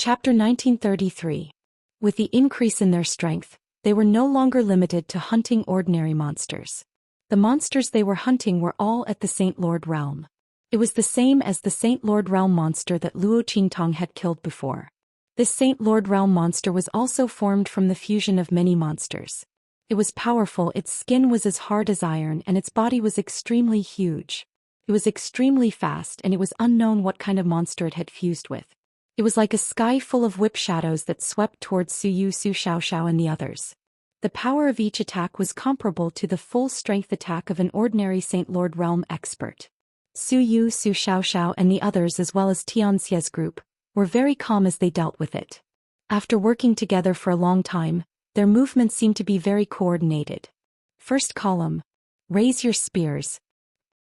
Chapter 1933. With the increase in their strength, they were no longer limited to hunting ordinary monsters. The monsters they were hunting were all at the Saint Lord realm. It was the same as the Saint Lord realm monster that Luo Qingtong had killed before. This Saint Lord realm monster was also formed from the fusion of many monsters. It was powerful, its skin was as hard as iron, and its body was extremely huge. It was extremely fast, and it was unknown what kind of monster it had fused with. It was like a sky full of whip shadows that swept towards Su Xiaoxiao and the others. The power of each attack was comparable to the full-strength attack of an ordinary Saint Lord realm expert. Su Xiaoxiao and the others, as well as Xianxia's group, were very calm as they dealt with it. After working together for a long time, their movements seemed to be very coordinated. First column, raise your spears.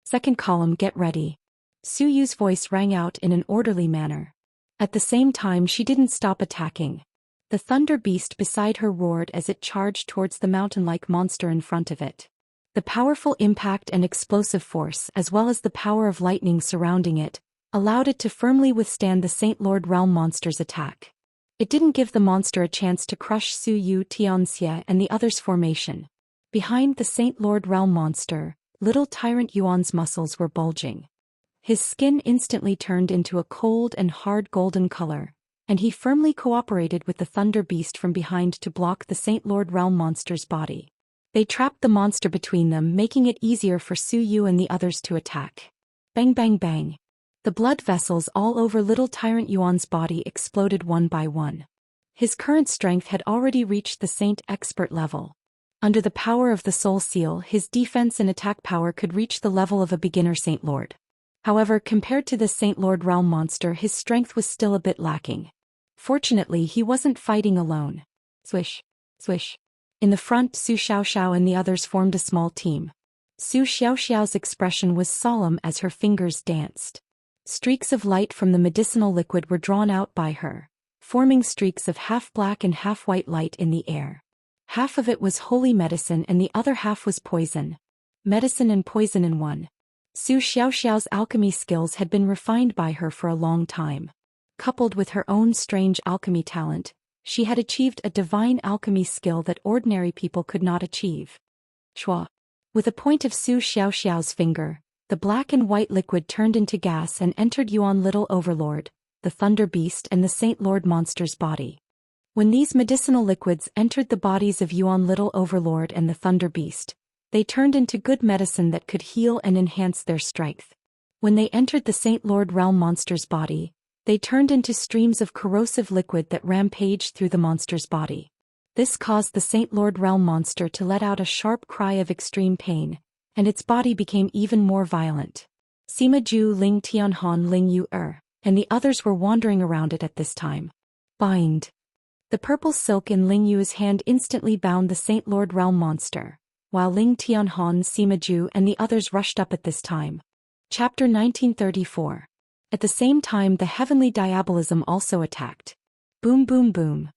Second column, get ready. Su Yu's voice rang out in an orderly manner. At the same time, she didn't stop attacking. The thunder beast beside her roared as it charged towards the mountain-like monster in front of it. The powerful impact and explosive force, as well as the power of lightning surrounding it, allowed it to firmly withstand the Saint Lord realm monster's attack. It didn't give the monster a chance to crush Su Yu, Xianxia and the others' formation. Behind the Saint Lord realm monster, little tyrant Yuan's muscles were bulging. His skin instantly turned into a cold and hard golden color, and he firmly cooperated with the thunder beast from behind to block the Saint Lord realm monster's body. They trapped the monster between them, making it easier for Su Yu and the others to attack. Bang bang bang. The blood vessels all over little tyrant Yuan's body exploded one by one. His current strength had already reached the saint expert level. Under the power of the soul seal, his defense and attack power could reach the level of a beginner Saint Lord. However, compared to the Saint Lord realm monster, his strength was still a bit lacking. Fortunately, he wasn't fighting alone. Swish, swish. In the front, Su Xiaoxiao and the others formed a small team. Su Xiaoxiao's expression was solemn as her fingers danced. Streaks of light from the medicinal liquid were drawn out by her, forming streaks of half-black and half-white light in the air. Half of it was holy medicine and the other half was poison. Medicine and poison in one. Su Xiaoxiao's alchemy skills had been refined by her for a long time. Coupled with her own strange alchemy talent, she had achieved a divine alchemy skill that ordinary people could not achieve. Shua. With a point of Su Xiaoxiao's finger, the black and white liquid turned into gas and entered Yuan Little Overlord, the Thunder Beast and the Saint Lord monster's body. When these medicinal liquids entered the bodies of Yuan Little Overlord and the Thunder Beast, they turned into good medicine that could heal and enhance their strength. When they entered the Saint Lord realm monster's body, they turned into streams of corrosive liquid that rampaged through the monster's body. This caused the Saint Lord realm monster to let out a sharp cry of extreme pain, and its body became even more violent. Sima Ju, Ling Tianhan, Ling Yu and the others were wandering around it at this time. Bind. The purple silk in Ling Yu's hand instantly bound the Saint Lord realm monster, while Ling Tianhan, Sima Ju and the others rushed up at this time. Chapter 1934. At the same time, the heavenly diabolism also attacked. Boom boom boom.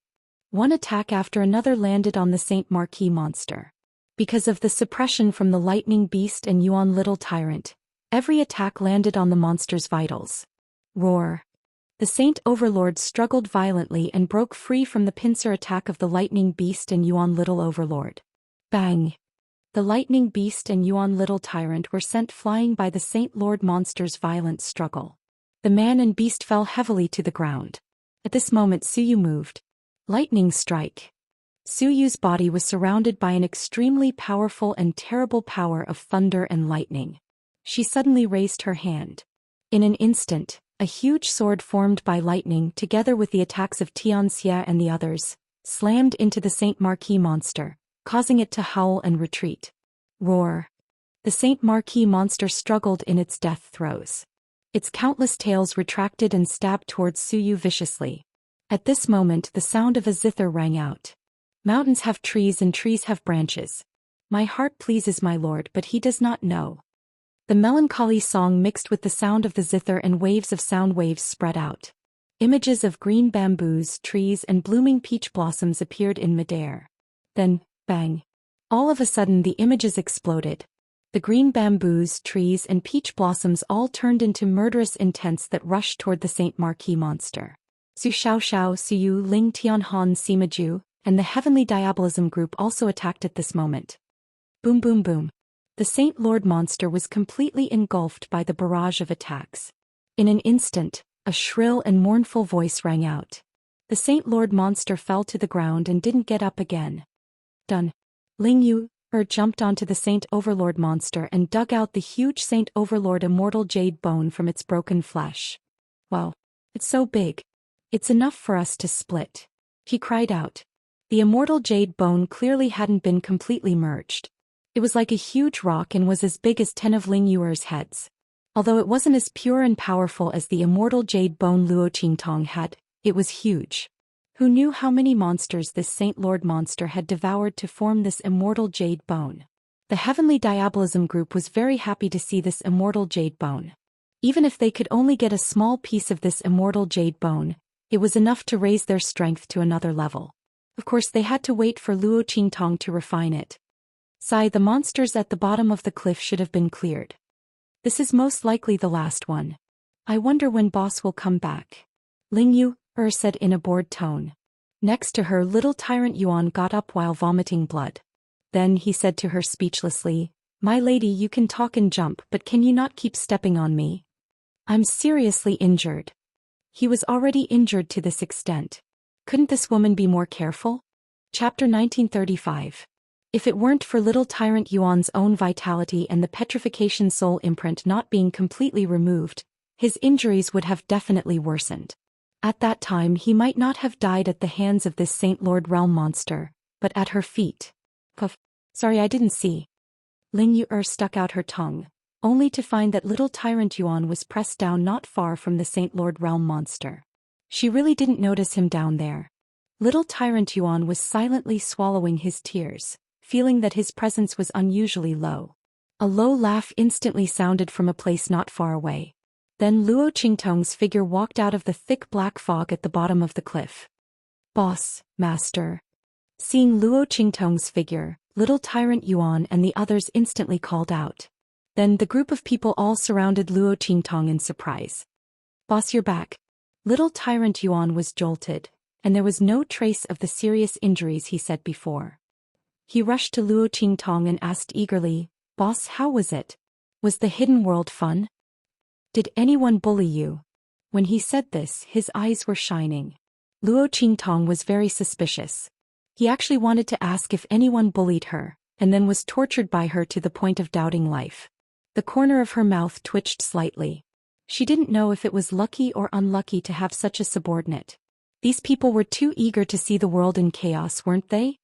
One attack after another landed on the Saint Marquis monster. Because of the suppression from the lightning beast and Yuan Little Tyrant, every attack landed on the monster's vitals. Roar. The Saint Overlord struggled violently and broke free from the pincer attack of the lightning beast and Yuan Little Overlord. Bang. The lightning beast and Yuan Little Tyrant were sent flying by the Saint Lord monster's violent struggle. The man and beast fell heavily to the ground. At this moment Su Yu moved. Lightning strike. Su Yu's body was surrounded by an extremely powerful and terrible power of thunder and lightning. She suddenly raised her hand. In an instant, a huge sword formed by lightning together with the attacks of Xianxia and the others, slammed into the Saint Marquis monster, causing it to howl and retreat. Roar. The Saint Marquis monster struggled in its death throes. Its countless tails retracted and stabbed towards Su Yu viciously. At this moment the sound of a zither rang out. Mountains have trees and trees have branches. My heart pleases my lord, but he does not know. The melancholy song mixed with the sound of the zither and waves of sound waves spread out. Images of green bamboos, trees and blooming peach blossoms appeared in midair. Then, bang. All of a sudden the images exploded. The green bamboos, trees and peach blossoms all turned into murderous intents that rushed toward the Saint Marquis monster. Su Xiaoxiao, Suyu, Ling Tianhan, Sima Ju, and the Heavenly Diabolism group also attacked at this moment. Boom boom boom. The Saint Lord monster was completely engulfed by the barrage of attacks. In an instant, a shrill and mournful voice rang out. The Saint Lord monster fell to the ground and didn't get up again. Done. Ling Yu jumped onto the Saint Overlord monster and dug out the huge Saint Overlord Immortal Jade bone from its broken flesh. Wow. It's so big. It's enough for us to split. He cried out. The Immortal Jade bone clearly hadn't been completely merged. It was like a huge rock and was as big as 10 of Ling Yuer's heads. Although it wasn't as pure and powerful as the Immortal Jade bone Luo Qingtong had, it was huge. Who knew how many monsters this Saint Lord monster had devoured to form this Immortal Jade bone? The Heavenly Diabolism group was very happy to see this Immortal Jade bone. Even if they could only get a small piece of this Immortal Jade bone, it was enough to raise their strength to another level. Of course they had to wait for Luo Qingtong to refine it. Sigh, the monsters at the bottom of the cliff should have been cleared. This is most likely the last one. I wonder when boss will come back. Ling Yu said in a bored tone. Next to her, little tyrant Yuan got up while vomiting blood. Then he said to her speechlessly, "My lady, you can talk and jump, but can you not keep stepping on me? I'm seriously injured." He was already injured to this extent. Couldn't this woman be more careful? Chapter 1935. If it weren't for little tyrant Yuan's own vitality and the petrification soul imprint not being completely removed, his injuries would have definitely worsened. At that time he might not have died at the hands of this Saint Lord Realm monster, but at her feet. Puff. Sorry, I didn't see. Ling Yu stuck out her tongue, only to find that little tyrant Yuan was pressed down not far from the Saint Lord Realm monster. She really didn't notice him down there. Little tyrant Yuan was silently swallowing his tears, feeling that his presence was unusually low. A low laugh instantly sounded from a place not far away. Then Luo Qingtong's figure walked out of the thick black fog at the bottom of the cliff. "Boss, master." Seeing Luo Qingtong's figure, little tyrant Yuan and the others instantly called out. Then the group of people all surrounded Luo Qingtong in surprise. "Boss, you're back." Little tyrant Yuan was jolted, and there was no trace of the serious injuries he said before. He rushed to Luo Qingtong and asked eagerly, "Boss, how was it? Was the hidden world fun? Did anyone bully you?" When he said this, his eyes were shining. Luo Qingtong was very suspicious. He actually wanted to ask if anyone bullied her, and then was tortured by her to the point of doubting life. The corner of her mouth twitched slightly. She didn't know if it was lucky or unlucky to have such a subordinate. These people were too eager to see the world in chaos, weren't they?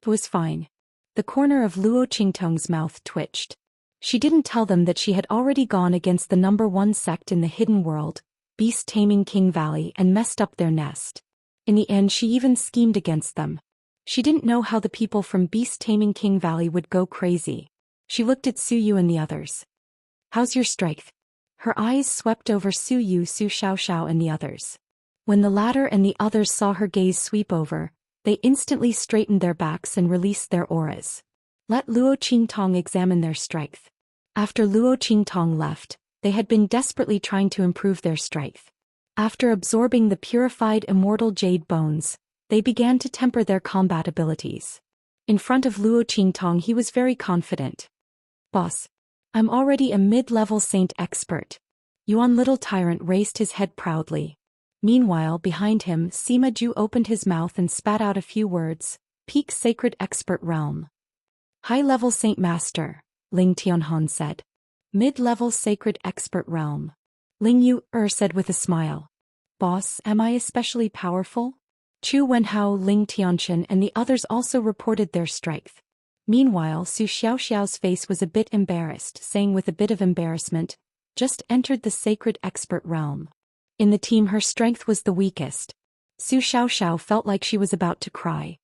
It was fine. The corner of Luo Qingtong's mouth twitched. She didn't tell them that she had already gone against the #1 sect in the hidden world, Beast Taming King Valley, and messed up their nest. In the end, she even schemed against them. She didn't know how the people from Beast Taming King Valley would go crazy. She looked at Su Yu and the others. "How's your strength?" Her eyes swept over Su Yu, Su Xiaoxiao and the others. When the latter and the others saw her gaze sweep over, they instantly straightened their backs and released their auras. Let Luo Qingtong examine their strength. After Luo Qingtong left, they had been desperately trying to improve their strength. After absorbing the purified Immortal Jade bones, they began to temper their combat abilities. In front of Luo Qingtong he was very confident. "Boss, I'm already a mid-level saint expert." Yuan little tyrant raised his head proudly. Meanwhile, behind him, Sima Ju opened his mouth and spat out a few words. "Peak Sacred Expert Realm." "High-level Saint Master," Ling Tianhan said. "Mid-level Sacred Expert Realm." Ling Yu said with a smile. "Boss, am I especially powerful?" Chu Wenhao, Ling Tianchen and the others also reported their strength. Meanwhile, Su Xiaoxiao's face was a bit embarrassed, saying with a bit of embarrassment, "Just entered the Sacred Expert Realm." In the team her strength was the weakest. Su Xiaoxiao felt like she was about to cry.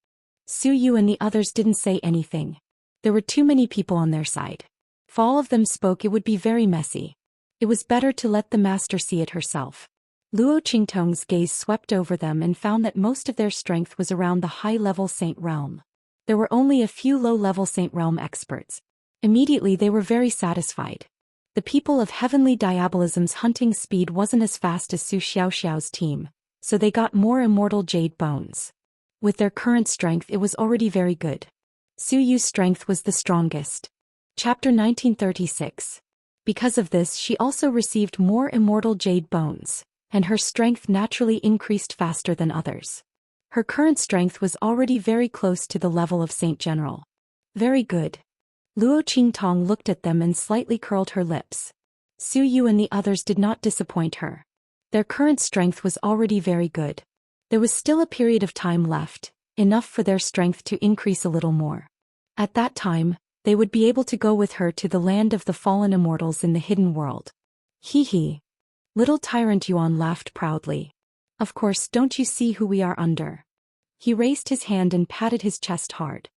Su Yu and the others didn't say anything. There were too many people on their side. If all of them spoke, it would be very messy. It was better to let the master see it herself. Luo Qingtong's gaze swept over them and found that most of their strength was around the high-level Saint Realm. There were only a few low-level Saint Realm experts. Immediately they were very satisfied. The people of Heavenly Diabolism's hunting speed wasn't as fast as Su Xiaoxiao's team, so they got more immortal jade bones. With their current strength, it was already very good. Su Yu's strength was the strongest. Chapter 1936. Because of this, she also received more immortal jade bones, and her strength naturally increased faster than others. Her current strength was already very close to the level of Saint General. Very good. Luo Qingtong looked at them and slightly curled her lips. Su Yu and the others did not disappoint her. Their current strength was already very good. There was still a period of time left, enough for their strength to increase a little more. At that time, they would be able to go with her to the land of the fallen immortals in the hidden world. Hee hee. Little Tyrant Yuan laughed proudly. Of course, don't you see who we are under? He raised his hand and patted his chest hard.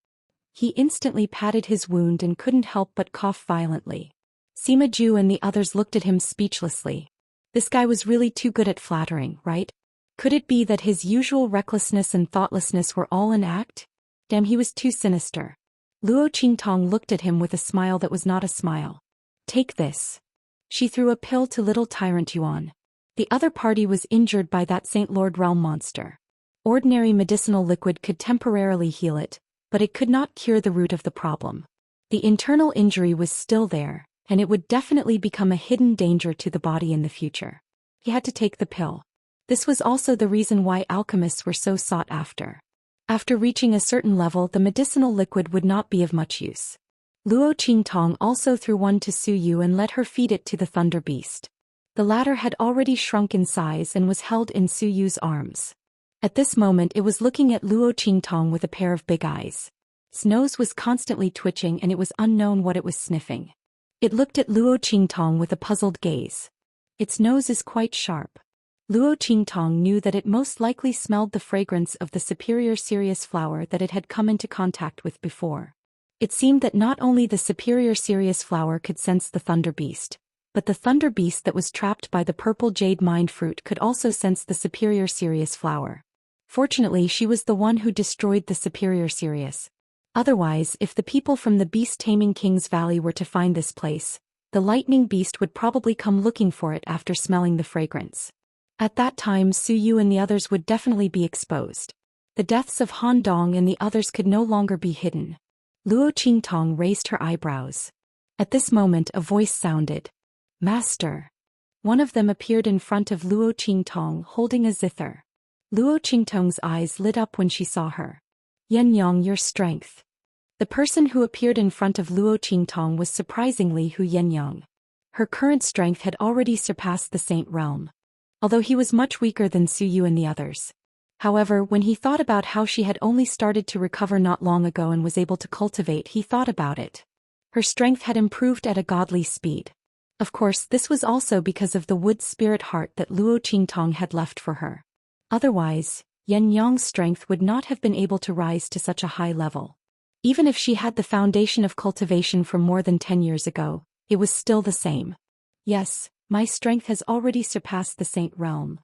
He instantly patted his wound and couldn't help but cough violently. Sima Ju and the others looked at him speechlessly. This guy was really too good at flattering, right? Could it be that his usual recklessness and thoughtlessness were all an act? Damn, he was too sinister. Luo Qingtong looked at him with a smile that was not a smile. Take this. She threw a pill to little Tyrant Yuan. The other party was injured by that Saint Lord Realm monster. Ordinary medicinal liquid could temporarily heal it, but it could not cure the root of the problem. The internal injury was still there, and it would definitely become a hidden danger to the body in the future. He had to take the pill. This was also the reason why alchemists were so sought after. After reaching a certain level, the medicinal liquid would not be of much use. Luo Qingtong also threw one to Su Yu and let her feed it to the Thunder Beast. The latter had already shrunk in size and was held in Su Yu's arms. At this moment it was looking at Luo Qingtong with a pair of big eyes. Its nose was constantly twitching and it was unknown what it was sniffing. It looked at Luo Qingtong with a puzzled gaze. Its nose is quite sharp. Luo Qingtong knew that it most likely smelled the fragrance of the superior Sirius flower that it had come into contact with before. It seemed that not only the superior Sirius flower could sense the Thunder Beast, but the Thunder Beast that was trapped by the purple jade mind fruit could also sense the superior Sirius flower. Fortunately, she was the one who destroyed the superior Sirius. Otherwise, if the people from the beast-taming King's Valley were to find this place, the lightning beast would probably come looking for it after smelling the fragrance. At that time, Su Yu and the others would definitely be exposed. The deaths of Han Dong and the others could no longer be hidden. Luo Qingtong raised her eyebrows. At this moment a voice sounded. Master. One of them appeared in front of Luo Qingtong holding a zither. Luo Qingtong's eyes lit up when she saw her. Yan Yang, your strength. The person who appeared in front of Luo Qingtong was surprisingly Hu Yenyang. Her current strength had already surpassed the Saint Realm. Although he was much weaker than Su Yu and the others. However, when he thought about how she had only started to recover not long ago and was able to cultivate, he thought about it. Her strength had improved at a godly speed. Of course, this was also because of the wood spirit heart that Luo Qingtong had left for her. Otherwise, Yan Yang's strength would not have been able to rise to such a high level. Even if she had the foundation of cultivation from more than 10 years ago, it was still the same. Yes, my strength has already surpassed the Saint Realm.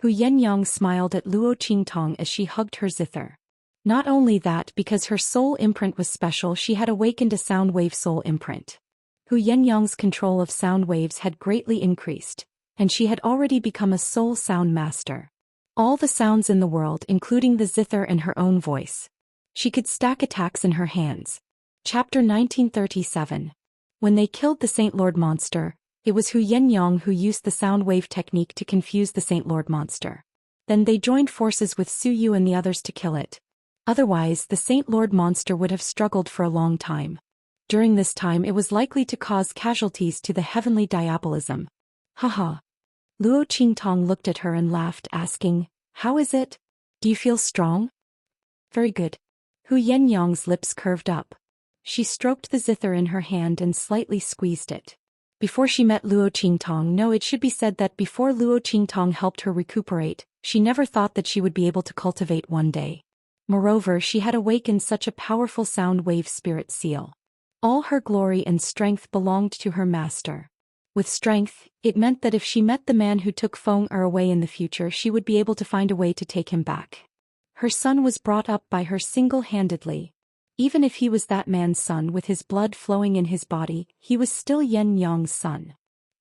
Hu Yenyang smiled at Luo Qingtong as she hugged her zither. Not only that, because her soul imprint was special, she had awakened a sound wave soul imprint. Hu Yenyang's control of sound waves had greatly increased, and she had already become a soul sound master. All the sounds in the world, including the zither and her own voice. She could stack attacks in her hands. Chapter 1937. When they killed the Saint Lord monster, it was Hu Yenyang who used the sound wave technique to confuse the Saint Lord monster. Then they joined forces with Su Yu and the others to kill it. Otherwise, the Saint Lord monster would have struggled for a long time. During this time it was likely to cause casualties to the heavenly diabolism. Haha. Luo Qingtong looked at her and laughed, asking, how is it? Do you feel strong? Very good. Hu Yenyang's lips curved up. She stroked the zither in her hand and slightly squeezed it. Before she met Luo Qingtong, no, it should be said that before Luo Qingtong helped her recuperate, she never thought that she would be able to cultivate one day. Moreover, she had awakened such a powerful sound wave spirit seal. All her glory and strength belonged to her master. With strength, it meant that if she met the man who took Feng Er away in the future, she would be able to find a way to take him back. Her son was brought up by her single-handedly. Even if he was that man's son with his blood flowing in his body, he was still Yan Yang's son.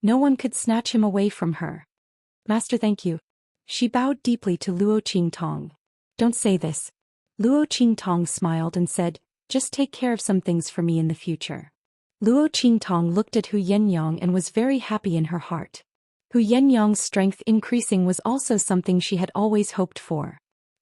No one could snatch him away from her. Master, thank you. She bowed deeply to Luo Qingtong. Don't say this. Luo Qingtong smiled and said, just take care of some things for me in the future. Luo Qingtong looked at Hu Yenyang and was very happy in her heart. Hu Yenyang's strength increasing was also something she had always hoped for.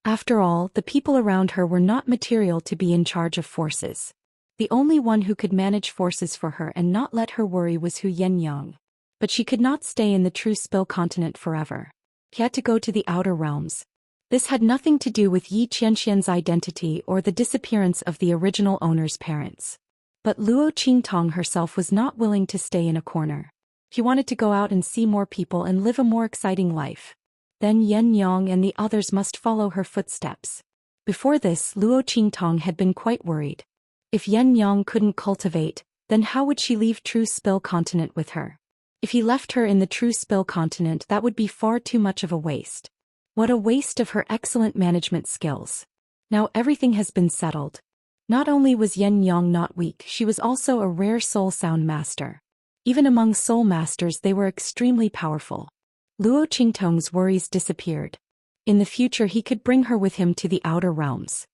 After all, the people around her were not material to be in charge of forces. The only one who could manage forces for her and not let her worry was Hu Yenyang. But she could not stay in the True Spill continent forever. He had to go to the outer realms. This had nothing to do with Yi Qianxian's identity or the disappearance of the original owner's parents. But Luo Qingtong herself was not willing to stay in a corner. She wanted to go out and see more people and live a more exciting life. Then Yen Yang and the others must follow her footsteps. Before this, Luo Qingtong had been quite worried. If Yen Yang couldn't cultivate, then how would she leave True Spill continent with her? If he left her in the True Spill continent, that would be far too much of a waste. What a waste of her excellent management skills. Now everything has been settled. Not only was Yen Yang not weak, she was also a rare soul sound master. Even among soul masters they were extremely powerful. Luo Qingtong's worries disappeared. In the future he could bring her with him to the outer realms.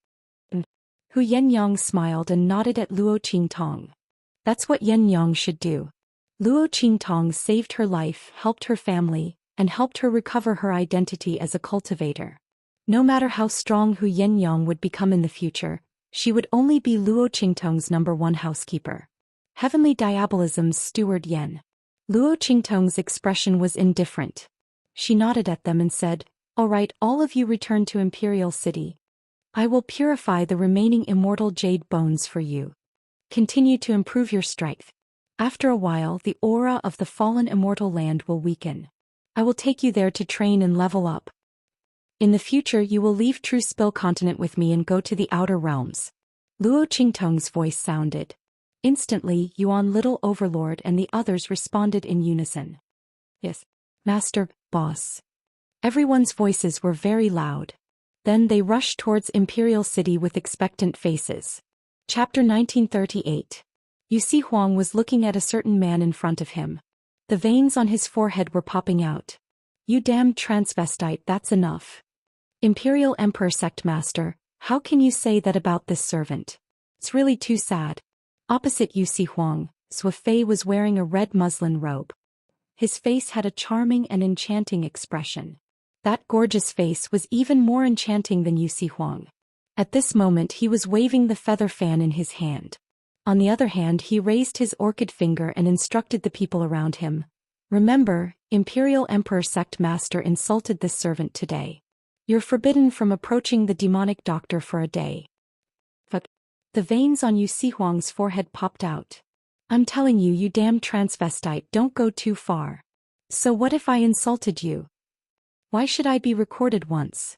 Hu Yenyang smiled and nodded at Luo Qingtong. That's what Yen Yang should do. Luo Qingtong saved her life, helped her family, and helped her recover her identity as a cultivator. No matter how strong Hu Yenyang would become in the future, she would only be Luo Qingtong's #1 housekeeper. Heavenly Diabolism's steward Yen. Luo Qingtong's expression was indifferent. She nodded at them and said, all right, all of you return to Imperial City. I will purify the remaining immortal jade bones for you. Continue to improve your strength. After a while, the aura of the fallen immortal land will weaken. I will take you there to train and level up. In the future you will leave True Spill continent with me and go to the outer realms. Luo Qingtong's voice sounded. Instantly, Yuan Little Overlord and the others responded in unison. Yes, Master, Boss. Everyone's voices were very loud. Then they rushed towards Imperial City with expectant faces. Chapter 1938. Yuxi Huang was looking at a certain man in front of him. The veins on his forehead were popping out. You damned transvestite, that's enough. Imperial Emperor Sect Master, how can you say that about this servant? It's really too sad. Opposite Yuxi Huang, Zhou Fei was wearing a red muslin robe. His face had a charming and enchanting expression. That gorgeous face was even more enchanting than Yuxi Huang. At this moment he was waving the feather fan in his hand. On the other hand he raised his orchid finger and instructed the people around him. Remember, Imperial Emperor Sect Master insulted this servant today. You're forbidden from approaching the demonic doctor for a day. But the veins on Yuxi Huang's forehead popped out. I'm telling you, you damn transvestite, don't go too far. So what if I insulted you? Why should I be recorded once?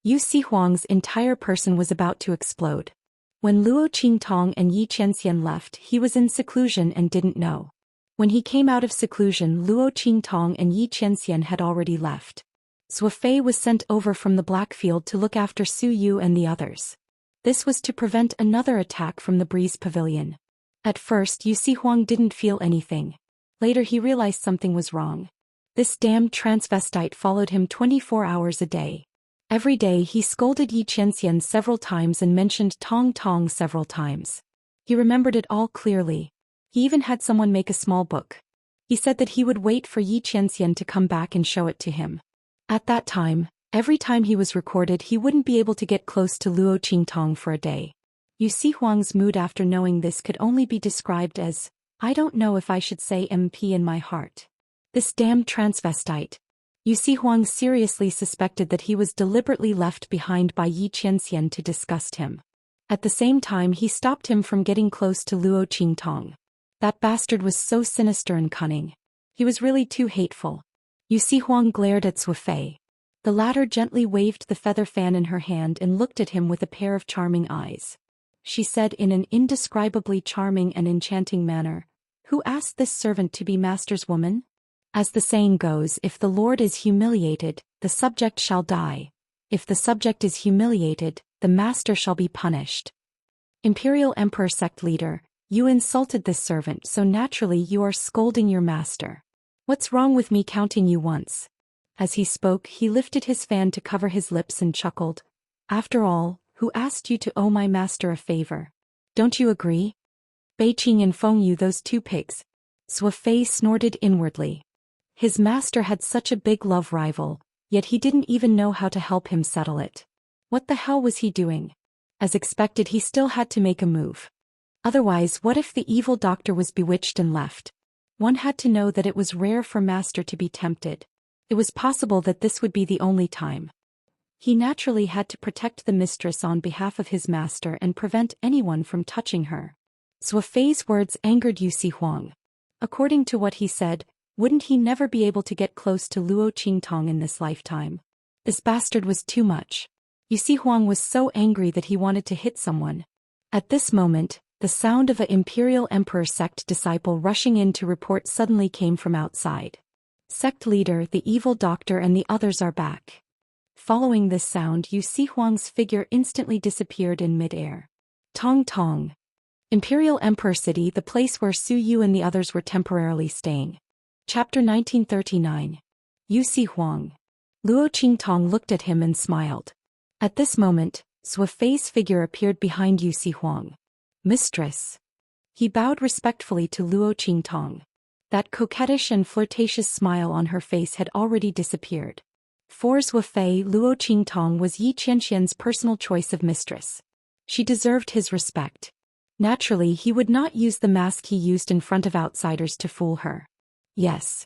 Yuxi Huang's entire person was about to explode. When Luo Qingtong and Yi Qianxian left, he was in seclusion and didn't know. When he came out of seclusion, Luo Qingtong and Yi Qianxian had already left. Zhou Fei was sent over from the Blackfield to look after Su Yu and the others. This was to prevent another attack from the Breeze Pavilion. At first, Yuxi Huang didn't feel anything. Later he realized something was wrong. This damned transvestite followed him 24 hours a day. Every day he scolded Yi Qianxian several times and mentioned Tong Tong several times. He remembered it all clearly. He even had someone make a small book. He said that he would wait for Yi Qianxian to come back and show it to him. At that time, every time he was recorded he wouldn't be able to get close to Luo Qingtong for a day. Yuxi Huang's mood after knowing this could only be described as, I don't know if I should say MP in my heart. This damned transvestite. Yuxi Huang seriously suspected that he was deliberately left behind by Yi Qianxian to disgust him. At the same time he stopped him from getting close to Luo Qingtong. That bastard was so sinister and cunning. He was really too hateful. Yuxi Huang glared at Zhou Fei. The latter gently waved the feather fan in her hand and looked at him with a pair of charming eyes. She said in an indescribably charming and enchanting manner, Who asked this servant to be master's woman? As the saying goes, if the Lord is humiliated, the subject shall die. If the subject is humiliated, the master shall be punished. Imperial Emperor Sect Leader, you insulted this servant, so naturally you are scolding your master. What's wrong with me counting you once? As he spoke, he lifted his fan to cover his lips and chuckled. After all, who asked you to owe my master a favor? Don't you agree? Beiqing and Fengyu, those two pigs. Zhou Fei snorted inwardly. His master had such a big love rival, yet he didn't even know how to help him settle it. What the hell was he doing? As expected, he still had to make a move. Otherwise, what if the evil doctor was bewitched and left? One had to know that it was rare for master to be tempted. It was possible that this would be the only time. He naturally had to protect the mistress on behalf of his master and prevent anyone from touching her. Zhou Fei's words angered Yu Huang. According to what he said, wouldn't he never be able to get close to Luo Qingtong in this lifetime? This bastard was too much. Yu Huang was so angry that he wanted to hit someone. At this moment, the sound of an Imperial Emperor sect disciple rushing in to report suddenly came from outside. Sect leader, the evil doctor, and the others are back. Following this sound, Yu Huang's figure instantly disappeared in mid-air. Tong Tong. Imperial Emperor City, the place where Su Yu and the others were temporarily staying. Chapter 1939. Yu Huang. Luo Qingtong looked at him and smiled. At this moment, Zhou Fei's figure appeared behind Yu Huang. Mistress. He bowed respectfully to Luo Qingtong. That coquettish and flirtatious smile on her face had already disappeared. For Zhou Fei, Luo Qingtong was Yi Qianxian's personal choice of mistress. She deserved his respect. Naturally, he would not use the mask he used in front of outsiders to fool her. Yes.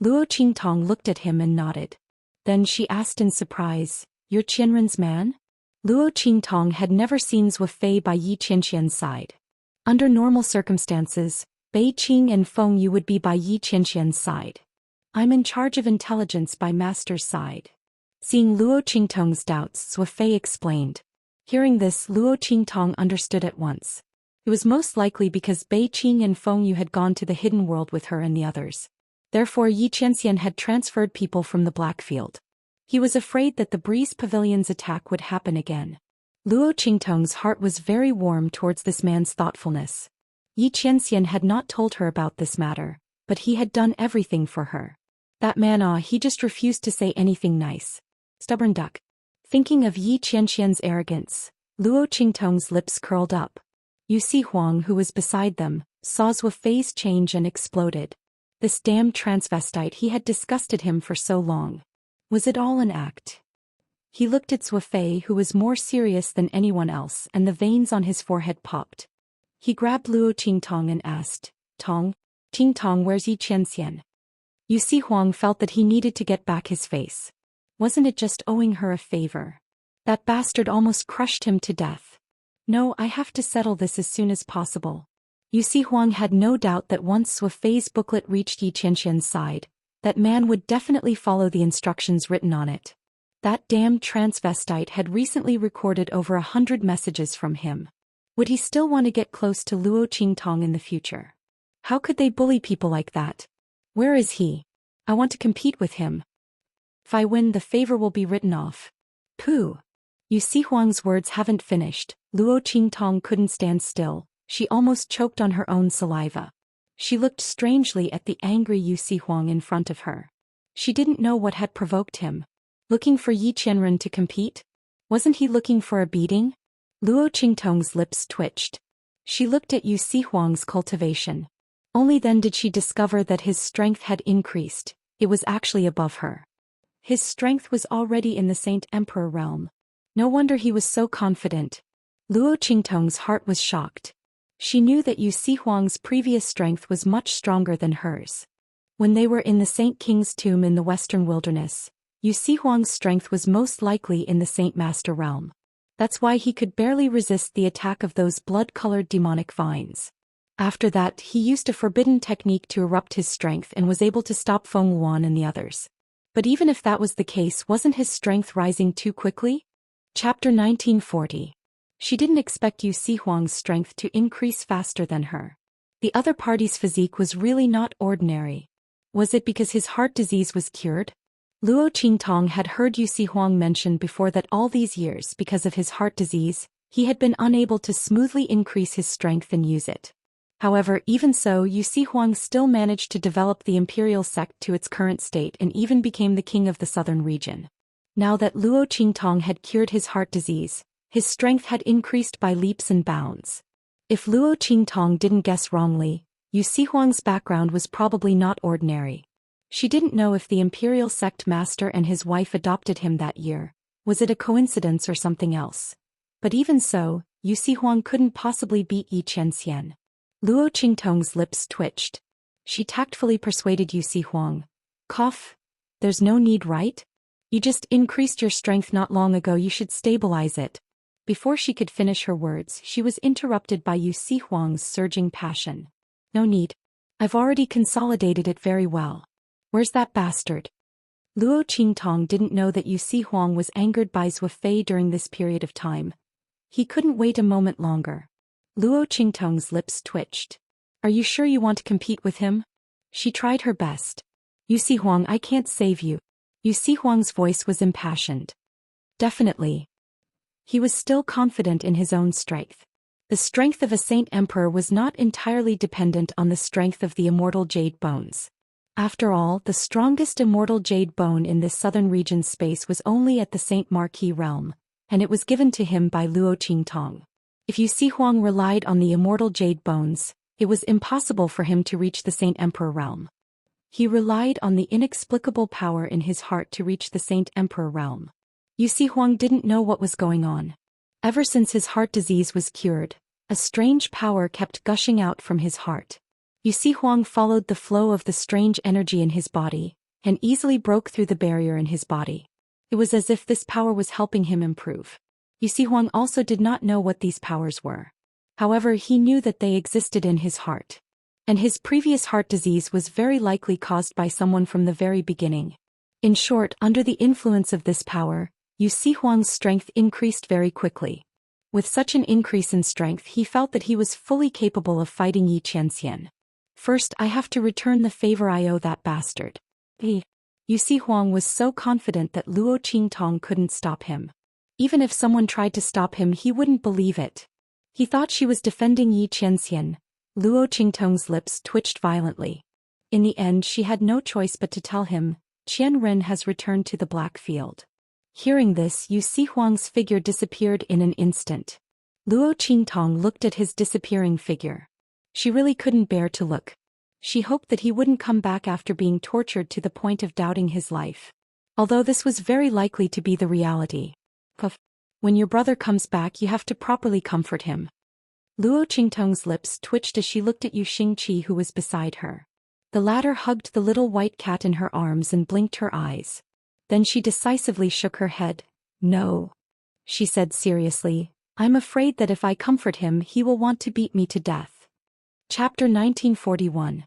Luo Qingtong looked at him and nodded. Then she asked in surprise, "You're Qianren's man?" Luo Qingtong had never seen Zhou Fei by Yi Qianxian's side. Under normal circumstances, Beiqing and Fengyu would be by Yi Qianxian's side. I'm in charge of intelligence by master's side. Seeing Luo Qingtong's doubts, Zhou Fei explained. Hearing this, Luo Qingtong understood at once. It was most likely because Beiqing and Fengyu had gone to the hidden world with her and the others. Therefore Yi Qianxian had transferred people from the Blackfield. He was afraid that the Breeze Pavilion's attack would happen again. Luo Qingtong's heart was very warm towards this man's thoughtfulness. Yi Qianxian had not told her about this matter, but he had done everything for her. That man, he just refused to say anything nice. Stubborn duck. Thinking of Yi Qianxian's arrogance, Luo Qingtong's lips curled up. Yu Huang, who was beside them, saw Zhou Fei's change and exploded. This damned transvestite, he had disgusted him for so long. Was it all an act? He looked at Zhou Fei, who was more serious than anyone else, and the veins on his forehead popped. He grabbed Luo Qingtong and asked, Qingtong, where's Yi Qianxian? Yu Huang felt that he needed to get back his face. Wasn't it just owing her a favor? That bastard almost crushed him to death. No, I have to settle this as soon as possible. Yu Huang had no doubt that once Zhou Fei's booklet reached Yi Qianxian's side, that man would definitely follow the instructions written on it. That damned transvestite had recently recorded over 100 messages from him. Would he still want to get close to Luo Qingtong in the future? How could they bully people like that? Where is he? I want to compete with him. If I win, the favor will be written off. Pooh. Yu Huang's words haven't finished. Luo Qingtong couldn't stand still. She almost choked on her own saliva. She looked strangely at the angry Yu Huang in front of her. She didn't know what had provoked him. Looking for Yi Qianren to compete? Wasn't he looking for a beating? Luo Qingtong's lips twitched. She looked at Yu Huang's cultivation. Only then did she discover that his strength had increased. It was actually above her. His strength was already in the Saint Emperor realm. No wonder he was so confident. Luo Qingtong's heart was shocked. She knew that Yu Huang's previous strength was much stronger than hers. When they were in the Saint King's tomb in the western wilderness, Yu Huang's strength was most likely in the Saint Master realm. That's why he could barely resist the attack of those blood-colored demonic vines. After that, he used a forbidden technique to erupt his strength and was able to stop Feng Wuan and the others. But even if that was the case, wasn't his strength rising too quickly? Chapter 1940. She didn't expect Yu Huang's strength to increase faster than her. The other party's physique was really not ordinary. Was it because his heart disease was cured? Luo Qingtong had heard Yu Huang mention before that all these years, because of his heart disease, he had been unable to smoothly increase his strength and use it. However, even so, Yu Huang still managed to develop the imperial sect to its current state and even became the king of the southern region. Now that Luo Qingtong had cured his heart disease, his strength had increased by leaps and bounds. If Luo Qingtong didn't guess wrongly, Yu Huang's background was probably not ordinary. She didn't know if the imperial sect master and his wife adopted him that year. Was it a coincidence or something else? But even so, Yu Huang couldn't possibly beat Yi Qianxian. Luo Qingtong's lips twitched. She tactfully persuaded Yu Huang. Cough. There's no need, right? You just increased your strength not long ago, you should stabilize it. Before she could finish her words, she was interrupted by Yu Huang's surging passion. No need. I've already consolidated it very well. Where's that bastard? Luo Qingtong didn't know that Yu Huang was angered by Zhou Fei during this period of time. He couldn't wait a moment longer. Luo Qingtong's lips twitched. Are you sure you want to compete with him? She tried her best. Yu Huang, I can't save you. Yu Huang's voice was impassioned. Definitely. He was still confident in his own strength. The strength of a Saint Emperor was not entirely dependent on the strength of the immortal jade bones. After all, the strongest immortal jade bone in this southern region space was only at the Saint Marquis realm, and it was given to him by Luo Qingtong. If Yu Huang relied on the immortal jade bones, it was impossible for him to reach the Saint Emperor realm. He relied on the inexplicable power in his heart to reach the Saint Emperor realm. Yu Huang didn't know what was going on. Ever since his heart disease was cured, a strange power kept gushing out from his heart. Yu Huang followed the flow of the strange energy in his body, and easily broke through the barrier in his body. It was as if this power was helping him improve. Yu Huang also did not know what these powers were. However, he knew that they existed in his heart. And his previous heart disease was very likely caused by someone from the very beginning. In short, under the influence of this power, Yu Huang's strength increased very quickly. With such an increase in strength, he felt that he was fully capable of fighting Yi Qianxian. First, I have to return the favor I owe that bastard. Yu Huang was so confident that Luo Qingtong couldn't stop him. Even if someone tried to stop him, he wouldn't believe it. He thought she was defending Yi Qianxian. Luo Qingtong's lips twitched violently. In the end, she had no choice but to tell him, Qian Ren has returned to the Black Field. Hearing this, Yu Huang's figure disappeared in an instant. Luo Qingtong looked at his disappearing figure. She really couldn't bear to look. She hoped that he wouldn't come back after being tortured to the point of doubting his life. Although this was very likely to be the reality. When your brother comes back, you have to properly comfort him. Luo Qingtong's lips twitched as she looked at Yu Xingqi, who was beside her. The latter hugged the little white cat in her arms and blinked her eyes. Then she decisively shook her head. No. She said seriously, I'm afraid that if I comfort him, he will want to beat me to death. Chapter 1941.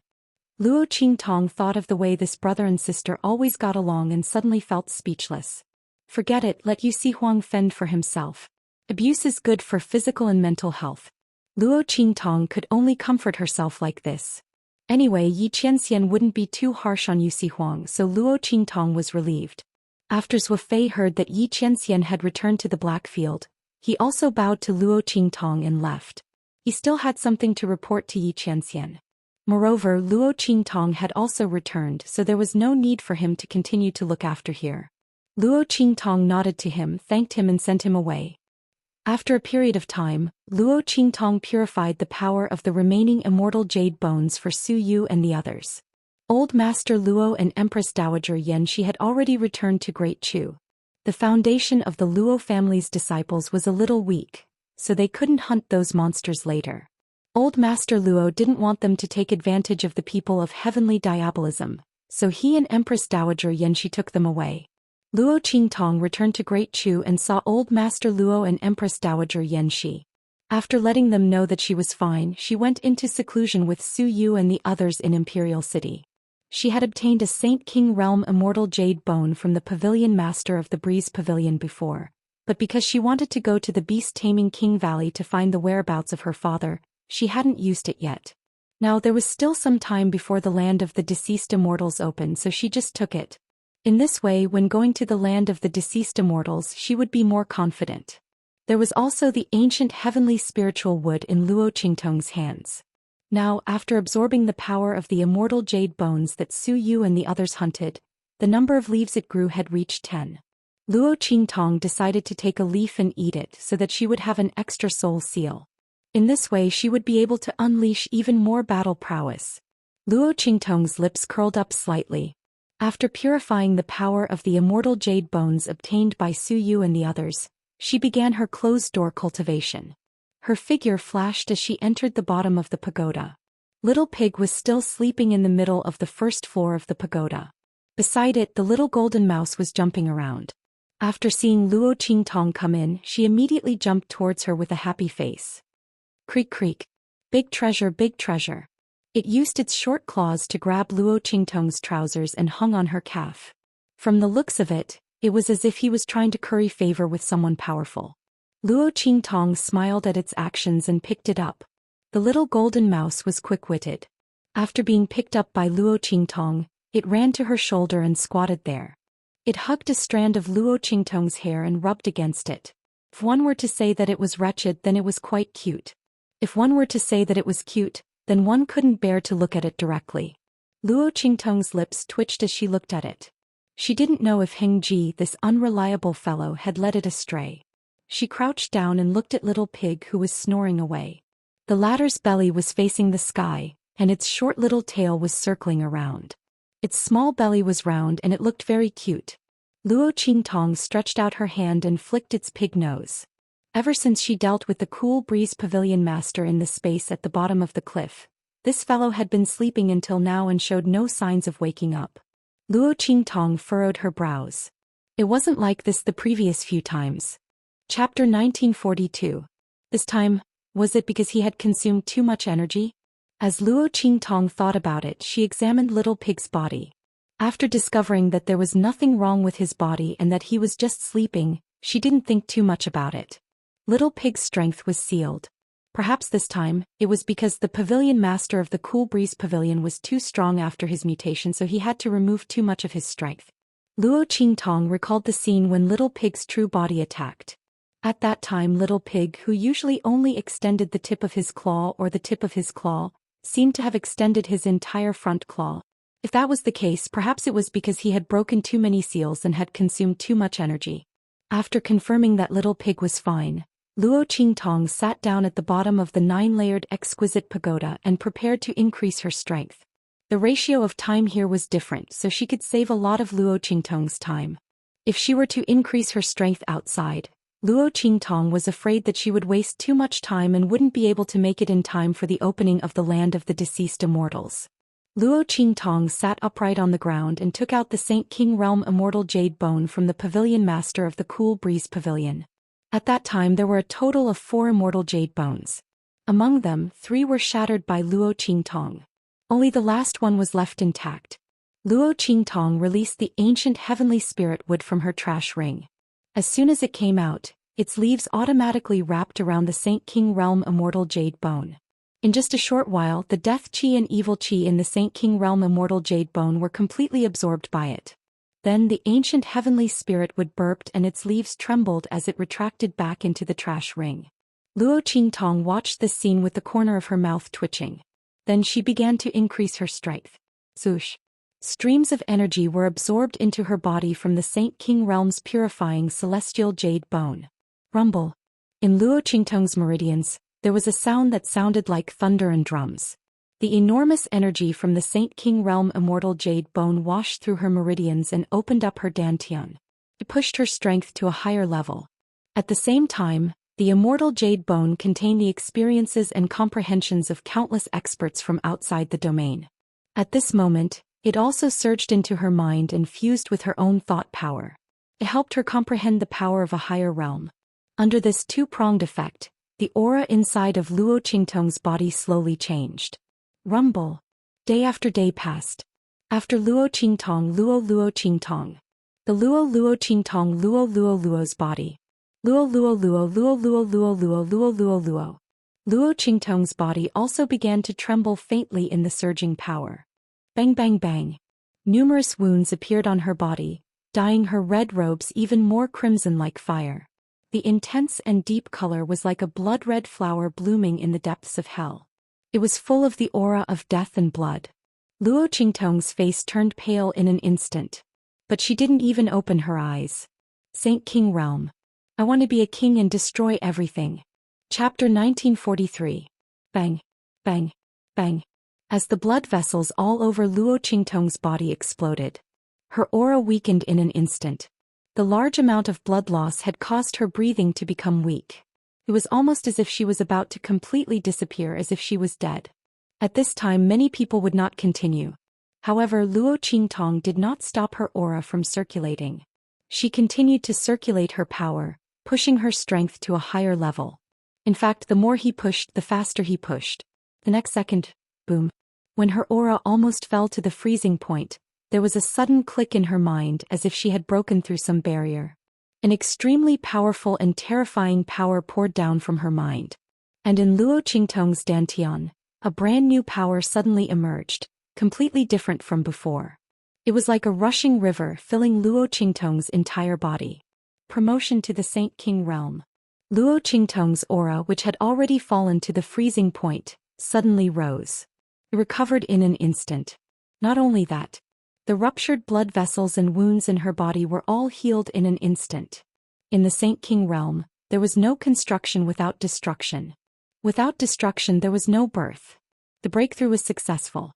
Luo Qingtong thought of the way this brother and sister always got along and suddenly felt speechless. Forget it, let Yu Huang fend for himself. Abuse is good for physical and mental health. Luo Qingtong could only comfort herself like this. Anyway, Yi Qianxian wouldn't be too harsh on Yu Huang, so Luo Qingtong was relieved. After Zhou Fei heard that Yi Qianxian had returned to the Black Field, he also bowed to Luo Qingtong and left. He still had something to report to Yi Qianxian. Moreover, Luo Qingtong had also returned, so there was no need for him to continue to look after here. Luo Qingtong nodded to him, thanked him and sent him away. After a period of time, Luo Qingtong purified the power of the remaining immortal jade bones for Su Yu and the others. Old Master Luo and Empress Dowager Xianxia had already returned to Great Chu. The foundation of the Luo family's disciples was a little weak, so they couldn't hunt those monsters later. Old Master Luo didn't want them to take advantage of the people of heavenly diabolism, so he and Empress Dowager Xianxia took them away. Luo Qingtong returned to Great Chu and saw Old Master Luo and Empress Dowager Xianxia. After letting them know that she was fine, she went into seclusion with Su Yu and the others in Imperial City. She had obtained a Saint King Realm immortal jade bone from the pavilion master of the Breeze Pavilion before, but because she wanted to go to the beast-taming King Valley to find the whereabouts of her father, she hadn't used it yet. Now there was still some time before the land of the deceased immortals opened, so she just took it. In this way, when going to the land of the deceased immortals, she would be more confident. There was also the ancient heavenly spiritual wood in Luo Qingtong's hands. Now, after absorbing the power of the immortal jade bones that Su Yu and the others hunted, the number of leaves it grew had reached 10. Luo Qingtong decided to take a leaf and eat it so that she would have an extra soul seal. In this way she would be able to unleash even more battle prowess. Luo Qingtong's lips curled up slightly. After purifying the power of the immortal jade bones obtained by Su Yu and the others, she began her closed-door cultivation. Her figure flashed as she entered the bottom of the pagoda. Little Pig was still sleeping in the middle of the first floor of the pagoda. Beside it, the little golden mouse was jumping around. After seeing Luo Qingtong come in, she immediately jumped towards her with a happy face. Creak creak. Big treasure, big treasure. It used its short claws to grab Luo Qingtong's trousers and hung on her calf. From the looks of it, it was as if he was trying to curry favor with someone powerful. Luo Qingtong smiled at its actions and picked it up. The little golden mouse was quick-witted. After being picked up by Luo Qingtong, it ran to her shoulder and squatted there. It hugged a strand of Luo Qingtong's hair and rubbed against it. If one were to say that it was wretched, then it was quite cute. If one were to say that it was cute, then one couldn't bear to look at it directly. Luo Qingtong's lips twitched as she looked at it. She didn't know if Heng Ji, this unreliable fellow, had led it astray. She crouched down and looked at Little Pig, who was snoring away. The latter's belly was facing the sky, and its short little tail was circling around. Its small belly was round and it looked very cute. Luo Qingtong stretched out her hand and flicked its pig nose. Ever since she dealt with the Cool Breeze Pavilion Master in the space at the bottom of the cliff, this fellow had been sleeping until now and showed no signs of waking up. Luo Qingtong furrowed her brows. It wasn't like this the previous few times. Chapter 1942. This time, was it because he had consumed too much energy? As Luo Qingtong thought about it, she examined Little Pig's body. After discovering that there was nothing wrong with his body and that he was just sleeping, she didn't think too much about it. Little Pig's strength was sealed. Perhaps this time, it was because the pavilion master of the Cool Breeze Pavilion was too strong after his mutation, so he had to remove too much of his strength. Luo Qingtong recalled the scene when Little Pig's true body attacked. At that time, Little Pig, who usually only extended the tip of his claw or the tip of his claw, seemed to have extended his entire front claw. If that was the case, perhaps it was because he had broken too many seals and had consumed too much energy. After confirming that Little Pig was fine, Luo Qingtong sat down at the bottom of the 9-layered exquisite pagoda and prepared to increase her strength. The ratio of time here was different, so she could save a lot of Luo Qingtong's time. If she were to increase her strength outside, Luo Qingtong was afraid that she would waste too much time and wouldn't be able to make it in time for the opening of the land of the deceased immortals. Luo Qingtong sat upright on the ground and took out the Saint King Realm Immortal Jade Bone from the pavilion master of the Cool Breeze Pavilion. At that time there were a total of 4 immortal jade bones. Among them, 3 were shattered by Luo Qingtong. Only the last one was left intact. Luo Qingtong released the ancient heavenly spirit wood from her trash ring. As soon as it came out, its leaves automatically wrapped around the Saint King Realm Immortal Jade Bone. In just a short while, the death chi and evil chi in the Saint King Realm Immortal Jade Bone were completely absorbed by it. Then the ancient heavenly spirit wood burped and its leaves trembled as it retracted back into the trash ring. Luo Qingtong watched this scene with the corner of her mouth twitching. Then she began to increase her strength. Swoosh. Streams of energy were absorbed into her body from the Saint King Realm's purifying celestial jade bone. Rumble. In Luo Qingtong's meridians, there was a sound that sounded like thunder and drums. The enormous energy from the Saint King Realm Immortal Jade Bone washed through her meridians and opened up her dantian. It pushed her strength to a higher level. At the same time, the Immortal Jade Bone contained the experiences and comprehensions of countless experts from outside the domain. At this moment, it also surged into her mind and fused with her own thought power. It helped her comprehend the power of a higher realm. Under this two-pronged effect, the aura inside of Luo Qingtong's body slowly changed. Rumble. Day after day passed. After Luo Qingtong, Luo Qingtong. The Luo Qingtong, Luo's body. Luo. Luo Qingtong's body also began to tremble faintly in the surging power. Bang bang bang. Numerous wounds appeared on her body, dyeing her red robes even more crimson like fire. The intense and deep color was like a blood-red flower blooming in the depths of hell. It was full of the aura of death and blood. Luo Qingtong's face turned pale in an instant. But she didn't even open her eyes. Saint King Realm. I want to be a king and destroy everything. Chapter 1943. Bang. Bang. Bang. As the blood vessels all over Luo Qingtong's body exploded. Her aura weakened in an instant. The large amount of blood loss had caused her breathing to become weak. It was almost as if she was about to completely disappear, as if she was dead. At this time many people would not continue. However, Luo Qingtong did not stop her aura from circulating. She continued to circulate her power, pushing her strength to a higher level. In fact, the more he pushed, the faster he pushed. The next second, boom. When her aura almost fell to the freezing point, there was a sudden click in her mind, as if she had broken through some barrier. An extremely powerful and terrifying power poured down from her mind. And in Luo Qingtong's dantian, a brand new power suddenly emerged, completely different from before. It was like a rushing river filling Luo Qingtong's entire body. Promotion to the Saint King Realm. Luo Qingtong's aura, which had already fallen to the freezing point, suddenly rose. It recovered in an instant. Not only that, the ruptured blood vessels and wounds in her body were all healed in an instant. In the Saint King Realm, there was no construction without destruction. Without destruction there was no birth. The breakthrough was successful.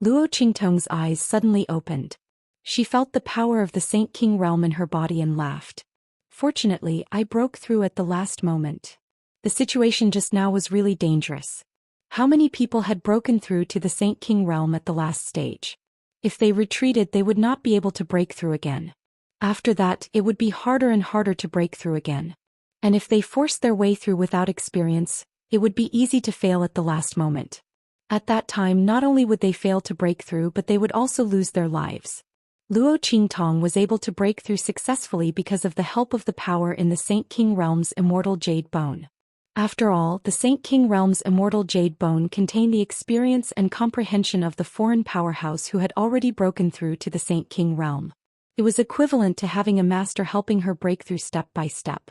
Luo Qingtong's eyes suddenly opened. She felt the power of the Saint King Realm in her body and laughed. Fortunately, I broke through at the last moment. The situation just now was really dangerous. How many people had broken through to the Saint King Realm at the last stage? If they retreated, they would not be able to break through again. After that, it would be harder and harder to break through again. And if they forced their way through without experience, it would be easy to fail at the last moment. At that time, not only would they fail to break through, but they would also lose their lives. Luo Qingtong was able to break through successfully because of the help of the power in the Saint King Realm's Immortal Jade Bone. After all, the Saint King Realm's Immortal Jade Bone contained the experience and comprehension of the foreign powerhouse who had already broken through to the Saint King Realm. It was equivalent to having a master helping her break through step by step.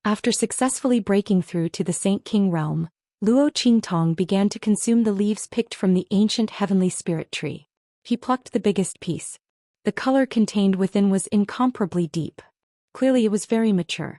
After successfully breaking through to the Saint King Realm, Luo Qingtong began to consume the leaves picked from the ancient heavenly spirit tree. He plucked the biggest piece. The color contained within was incomparably deep. Clearly it was very mature.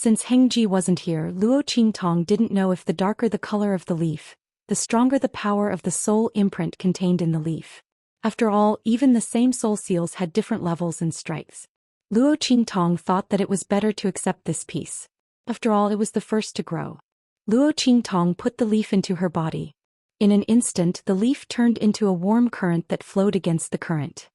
Since Hengji wasn't here, Luo Qingtong didn't know if the darker the color of the leaf, the stronger the power of the soul imprint contained in the leaf. After all, even the same soul seals had different levels and strengths. Luo Qingtong thought that it was better to accept this piece. After all, it was the first to grow. Luo Qingtong put the leaf into her body. In an instant, the leaf turned into a warm current that flowed against the current.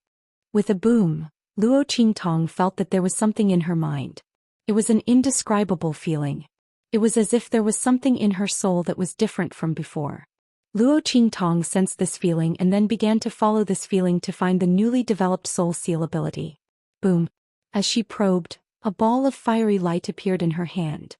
With a boom, Luo Qingtong felt that there was something in her mind. It was an indescribable feeling. It was as if there was something in her soul that was different from before. Luo Qingtong sensed this feeling and then began to follow this feeling to find the newly developed soul seal ability. Boom. As she probed, a ball of fiery light appeared in her hand.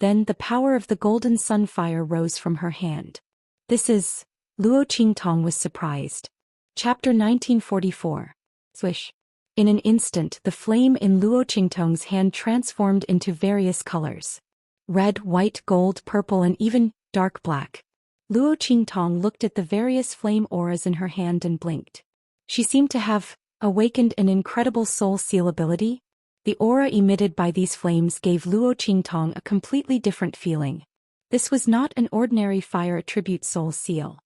Then the power of the golden sun fire rose from her hand. This is... Luo Qingtong was surprised. Chapter 1944. Swish. In an instant, the flame in Luo Qingtong's hand transformed into various colors. Red, white, gold, purple, and even dark black. Luo Qingtong looked at the various flame auras in her hand and blinked. She seemed to have awakened an incredible soul seal ability. The aura emitted by these flames gave Luo Qingtong a completely different feeling. This was not an ordinary fire attribute soul seal.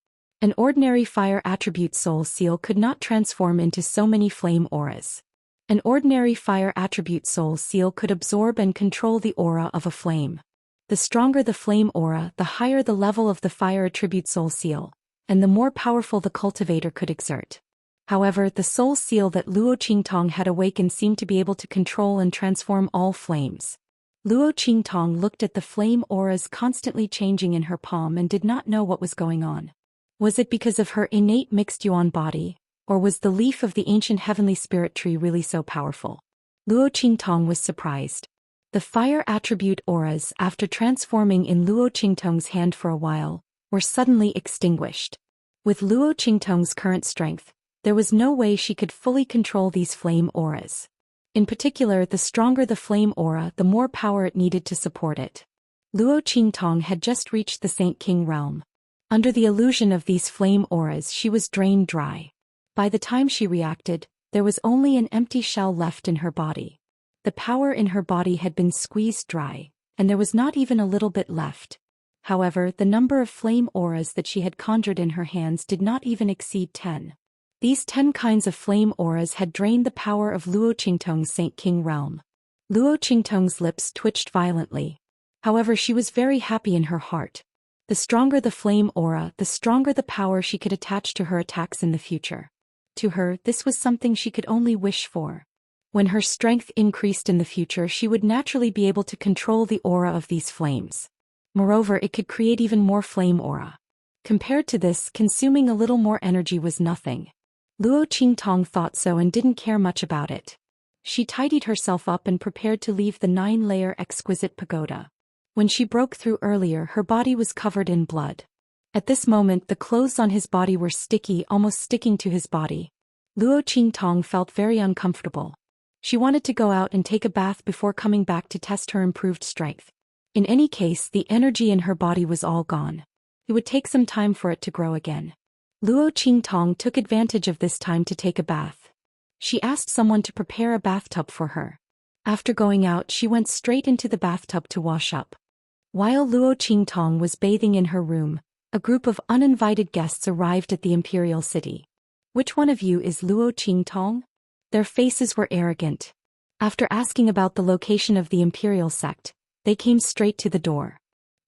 An ordinary fire attribute soul seal could not transform into so many flame auras. An ordinary fire attribute soul seal could absorb and control the aura of a flame. The stronger the flame aura, the higher the level of the fire attribute soul seal, and the more powerful the cultivator could exert. However, the soul seal that Luo Qingtong had awakened seemed to be able to control and transform all flames. Luo Qingtong looked at the flame auras constantly changing in her palm and did not know what was going on. Was it because of her innate mixed yuan body, or was the leaf of the ancient heavenly spirit tree really so powerful? Luo Qingtong was surprised. The fire attribute auras, after transforming in Luo Qingtong's hand for a while, were suddenly extinguished. With Luo Qingtong's current strength, there was no way she could fully control these flame auras. In particular, the stronger the flame aura, the more power it needed to support it. Luo Qingtong had just reached the Saint King realm. Under the illusion of these flame auras, she was drained dry. By the time she reacted, there was only an empty shell left in her body. The power in her body had been squeezed dry, and there was not even a little bit left. However, the number of flame auras that she had conjured in her hands did not even exceed 10. These 10 kinds of flame auras had drained the power of Luo Qingtong's Saint King realm. Luo Qingtong's lips twitched violently. However, she was very happy in her heart. The stronger the flame aura, the stronger the power she could attach to her attacks in the future. To her, this was something she could only wish for. When her strength increased in the future, she would naturally be able to control the aura of these flames. Moreover, it could create even more flame aura. Compared to this, consuming a little more energy was nothing. Luo Qingtong thought so and didn't care much about it. She tidied herself up and prepared to leave the 9-layer exquisite pagoda. When she broke through earlier, her body was covered in blood. At this moment, the clothes on his body were sticky, almost sticking to his body. Luo Qingtong felt very uncomfortable. She wanted to go out and take a bath before coming back to test her improved strength. In any case, the energy in her body was all gone. It would take some time for it to grow again. Luo Qingtong took advantage of this time to take a bath. She asked someone to prepare a bathtub for her. After going out, she went straight into the bathtub to wash up. While Luo Qingtong was bathing in her room, a group of uninvited guests arrived at the imperial city. "Which one of you is Luo Qingtong?" Their faces were arrogant. After asking about the location of the imperial sect, they came straight to the door.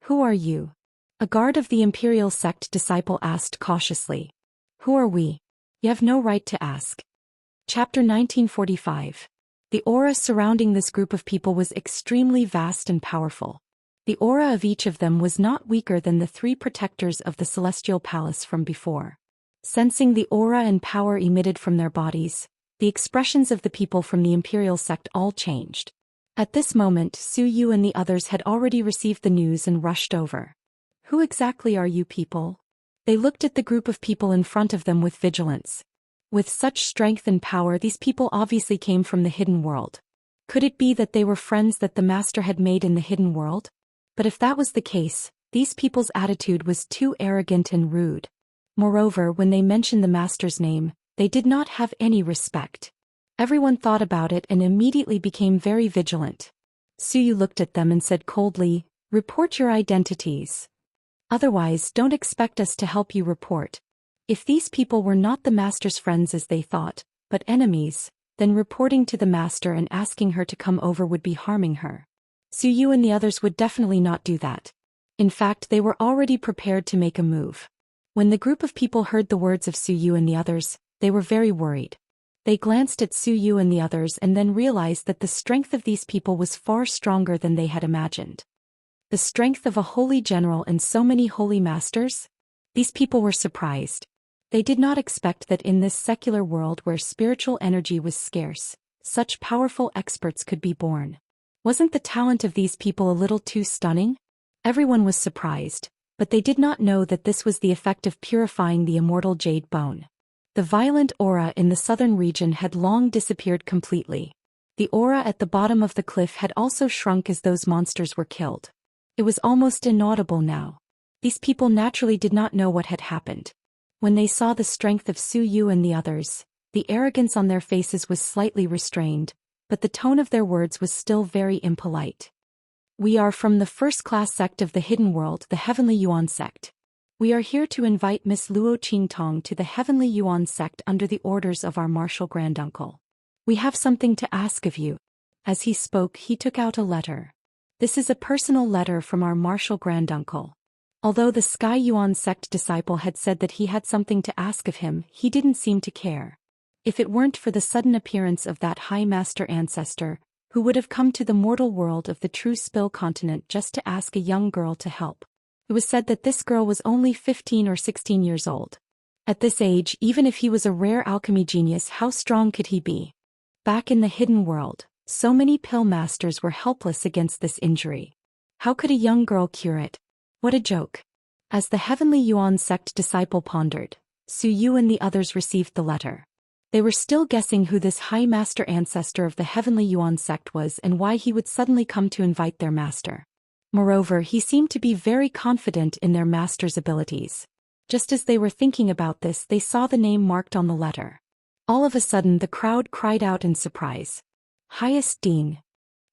"Who are you?" A guard of the imperial sect disciple asked cautiously. "Who are we?" "You have no right to ask." Chapter 1945. The aura surrounding this group of people was extremely vast and powerful. The aura of each of them was not weaker than the 3 protectors of the celestial palace from before. Sensing the aura and power emitted from their bodies, the expressions of the people from the imperial sect all changed. At this moment, Su Yu and the others had already received the news and rushed over. "Who exactly are you people?" They looked at the group of people in front of them with vigilance. With such strength and power, these people obviously came from the hidden world. Could it be that they were friends that the master had made in the hidden world? But if that was the case, these people's attitude was too arrogant and rude. Moreover, when they mentioned the master's name, they did not have any respect. Everyone thought about it and immediately became very vigilant. Suyu looked at them and said coldly, "Report your identities. Otherwise, don't expect us to help you report. If these people were not the master's friends as they thought, but enemies, then reporting to the master and asking her to come over would be harming her. Suyu and the others would definitely not do that. In fact, they were already prepared to make a move. When the group of people heard the words of Suyu and the others, they were very worried. They glanced at Suyu and the others and then realized that the strength of these people was far stronger than they had imagined. The strength of a holy general and so many holy masters? These people were surprised. They did not expect that in this secular world where spiritual energy was scarce, such powerful experts could be born. Wasn't the talent of these people a little too stunning? Everyone was surprised, but they did not know that this was the effect of purifying the immortal jade bone. The violent aura in the southern region had long disappeared completely. The aura at the bottom of the cliff had also shrunk as those monsters were killed. It was almost inaudible now. These people naturally did not know what had happened. When they saw the strength of Su Yu and the others, the arrogance on their faces was slightly restrained, but the tone of their words was still very impolite. "We are from the first-class sect of the hidden world, the Heavenly Yuan sect. We are here to invite Miss Luo Qingtong to the Heavenly Yuan sect under the orders of our martial granduncle. We have something to ask of you." As he spoke, he took out a letter. "This is a personal letter from our martial granduncle." Although the Sky Yuan sect disciple had said that he had something to ask of him, he didn't seem to care. If it weren't for the sudden appearance of that high master ancestor, who would have come to the mortal world of the true Spill continent just to ask a young girl to help. It was said that this girl was only 15 or 16 years old. At this age, even if he was a rare alchemy genius, how strong could he be? Back in the hidden world, so many pill masters were helpless against this injury. How could a young girl cure it? What a joke. As the Heavenly Yuan sect disciple pondered, Su Yu and the others received the letter. They were still guessing who this high master ancestor of the Heavenly Yuan sect was and why he would suddenly come to invite their master. Moreover, he seemed to be very confident in their master's abilities. Just as they were thinking about this, they saw the name marked on the letter. All of a sudden the crowd cried out in surprise. Highest Dean.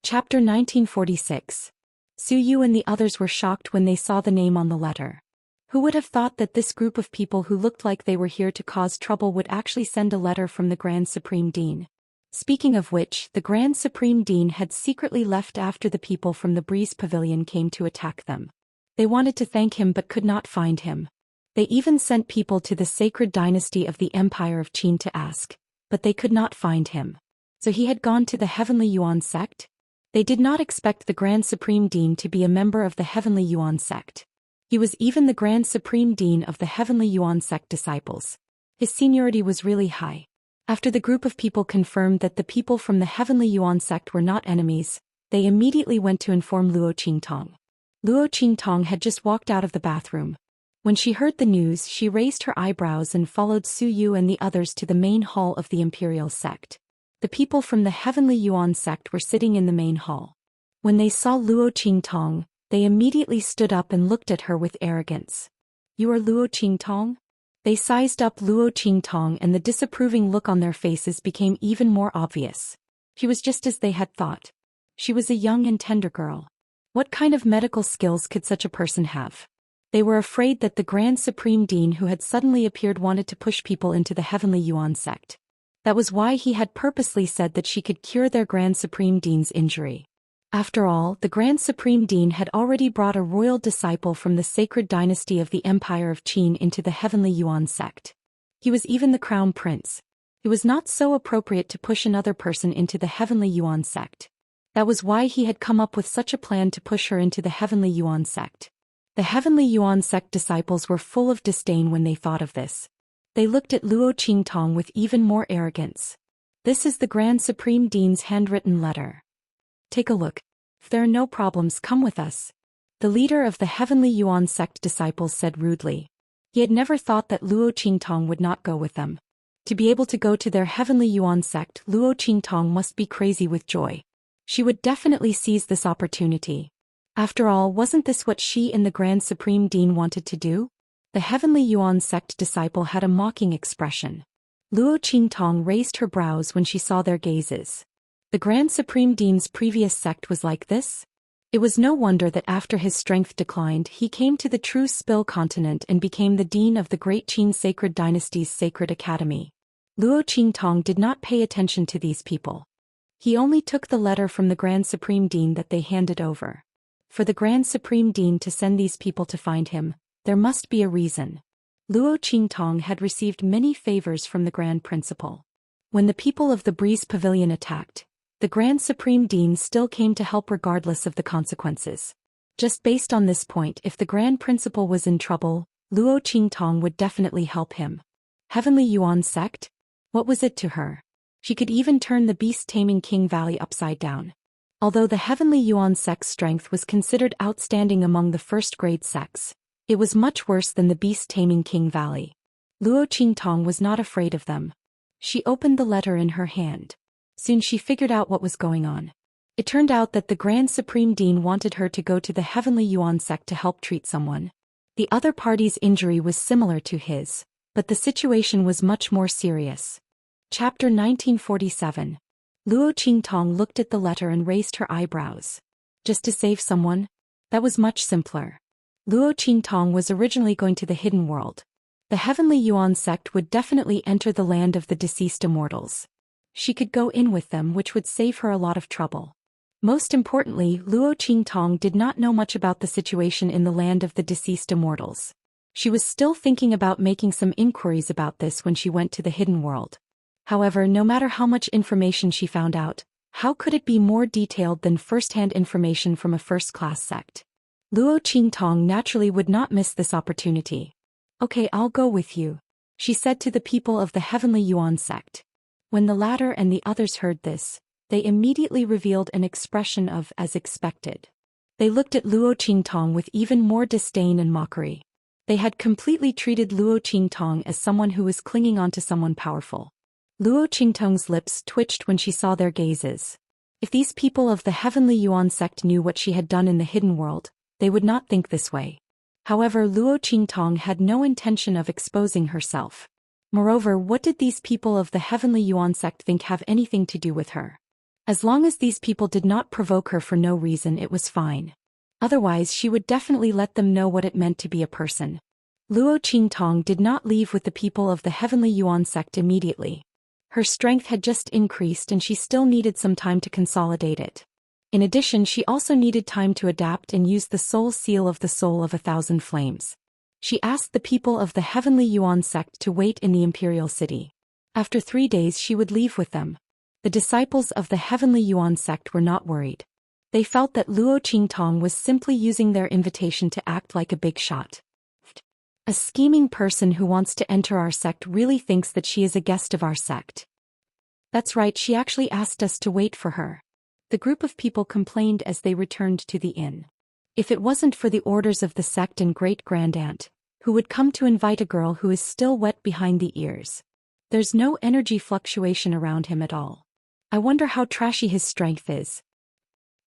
Chapter 1946. Su Yu and the others were shocked when they saw the name on the letter. Who would have thought that this group of people who looked like they were here to cause trouble would actually send a letter from the Grand Supreme Dean? Speaking of which, the Grand Supreme Dean had secretly left after the people from the Breeze Pavilion came to attack them. They wanted to thank him but could not find him. They even sent people to the sacred dynasty of the Empire of Qin to ask, but they could not find him. So he had gone to the Heavenly Yuan sect? They did not expect the Grand Supreme Dean to be a member of the Heavenly Yuan sect. He was even the Grand Supreme Dean of the Heavenly Yuan sect disciples. His seniority was really high. After the group of people confirmed that the people from the Heavenly Yuan sect were not enemies, they immediately went to inform Luo Qingtong. Luo Qingtong had just walked out of the bathroom. When she heard the news, she raised her eyebrows and followed Su Yu and the others to the main hall of the Imperial sect. The people from the Heavenly Yuan sect were sitting in the main hall. When they saw Luo Qingtong, they immediately stood up and looked at her with arrogance. You are Luo Qingtong? They sized up Luo Qingtong and the disapproving look on their faces became even more obvious. She was just as they had thought. She was a young and tender girl. What kind of medical skills could such a person have? They were afraid that the Grand Supreme Dean who had suddenly appeared wanted to push people into the Heavenly Yuan sect. That was why he had purposely said that she could cure their Grand Supreme Dean's injury. After all, the Grand Supreme Dean had already brought a royal disciple from the sacred dynasty of the Empire of Qin into the Heavenly Yuan sect. He was even the crown prince. It was not so appropriate to push another person into the Heavenly Yuan sect. That was why he had come up with such a plan to push her into the Heavenly Yuan sect. The Heavenly Yuan sect disciples were full of disdain when they thought of this. They looked at Luo Qingtong with even more arrogance. This is the Grand Supreme Dean's handwritten letter. Take a look. If there are no problems, come with us. The leader of the Heavenly Yuan sect disciples said rudely. He had never thought that Luo Qingtong would not go with them. To be able to go to their Heavenly Yuan sect, Luo Qingtong must be crazy with joy. She would definitely seize this opportunity. After all, wasn't this what she and the Grand Supreme Dean wanted to do? The Heavenly Yuan sect disciple had a mocking expression. Luo Qingtong raised her brows when she saw their gazes. The Grand Supreme Dean's previous sect was like this? It was no wonder that after his strength declined, he came to the true Spill continent and became the Dean of the Great Qin Sacred Dynasty's Sacred Academy. Luo Qingtong did not pay attention to these people. He only took the letter from the Grand Supreme Dean that they handed over. For the Grand Supreme Dean to send these people to find him, there must be a reason. Luo Qingtong had received many favors from the Grand Principal. When the people of the Breeze Pavilion attacked, the Grand Supreme Dean still came to help regardless of the consequences. Just based on this point, if the Grand Principal was in trouble, Luo Qingtong would definitely help him. Heavenly Yuan sect? What was it to her? She could even turn the beast-taming King Valley upside down. Although the Heavenly Yuan sect's strength was considered outstanding among the first-grade sects, it was much worse than the beast-taming King Valley. Luo Qingtong was not afraid of them. She opened the letter in her hand. Soon she figured out what was going on. It turned out that the Grand Supreme Dean wanted her to go to the Heavenly Yuan sect to help treat someone. The other party's injury was similar to his, but the situation was much more serious. Chapter 1947. Luo Qingtong looked at the letter and raised her eyebrows. Just to save someone? That was much simpler. Luo Qingtong was originally going to the Hidden World. The Heavenly Yuan sect would definitely enter the land of the deceased immortals. She could go in with them, which would save her a lot of trouble. Most importantly, Luo Qingtong did not know much about the situation in the land of the deceased immortals. She was still thinking about making some inquiries about this when she went to the Hidden World. However, no matter how much information she found out, how could it be more detailed than first-hand information from a first-class sect? Luo Qingtong naturally would not miss this opportunity. Okay, I'll go with you, she said to the people of the Heavenly Yuan sect. When the latter and the others heard this, they immediately revealed an expression of as expected. They looked at Luo Qingtong with even more disdain and mockery. They had completely treated Luo Qingtong as someone who was clinging onto someone powerful. Luo Qingtong's lips twitched when she saw their gazes. If these people of the Heavenly Yuan sect knew what she had done in the Hidden World, they would not think this way. However, Luo Qingtong had no intention of exposing herself. Moreover, what did these people of the Heavenly Yuan sect think have anything to do with her? As long as these people did not provoke her for no reason, it was fine. Otherwise, she would definitely let them know what it meant to be a person. Luo Qingtong did not leave with the people of the Heavenly Yuan sect immediately. Her strength had just increased and she still needed some time to consolidate it. In addition, she also needed time to adapt and use the soul seal of the soul of 1,000 flames. She asked the people of the Heavenly Yuan sect to wait in the Imperial City. After 3 days she would leave with them. The disciples of the Heavenly Yuan sect were not worried. They felt that Luo Qingtong was simply using their invitation to act like a big shot. A scheming person who wants to enter our sect really thinks that she is a guest of our sect. That's right, she actually asked us to wait for her. The group of people complained as they returned to the inn. If it wasn't for the orders of the sect and great-grandaunt, who would come to invite a girl who is still wet behind the ears. There's no energy fluctuation around him at all. I wonder how trashy his strength is.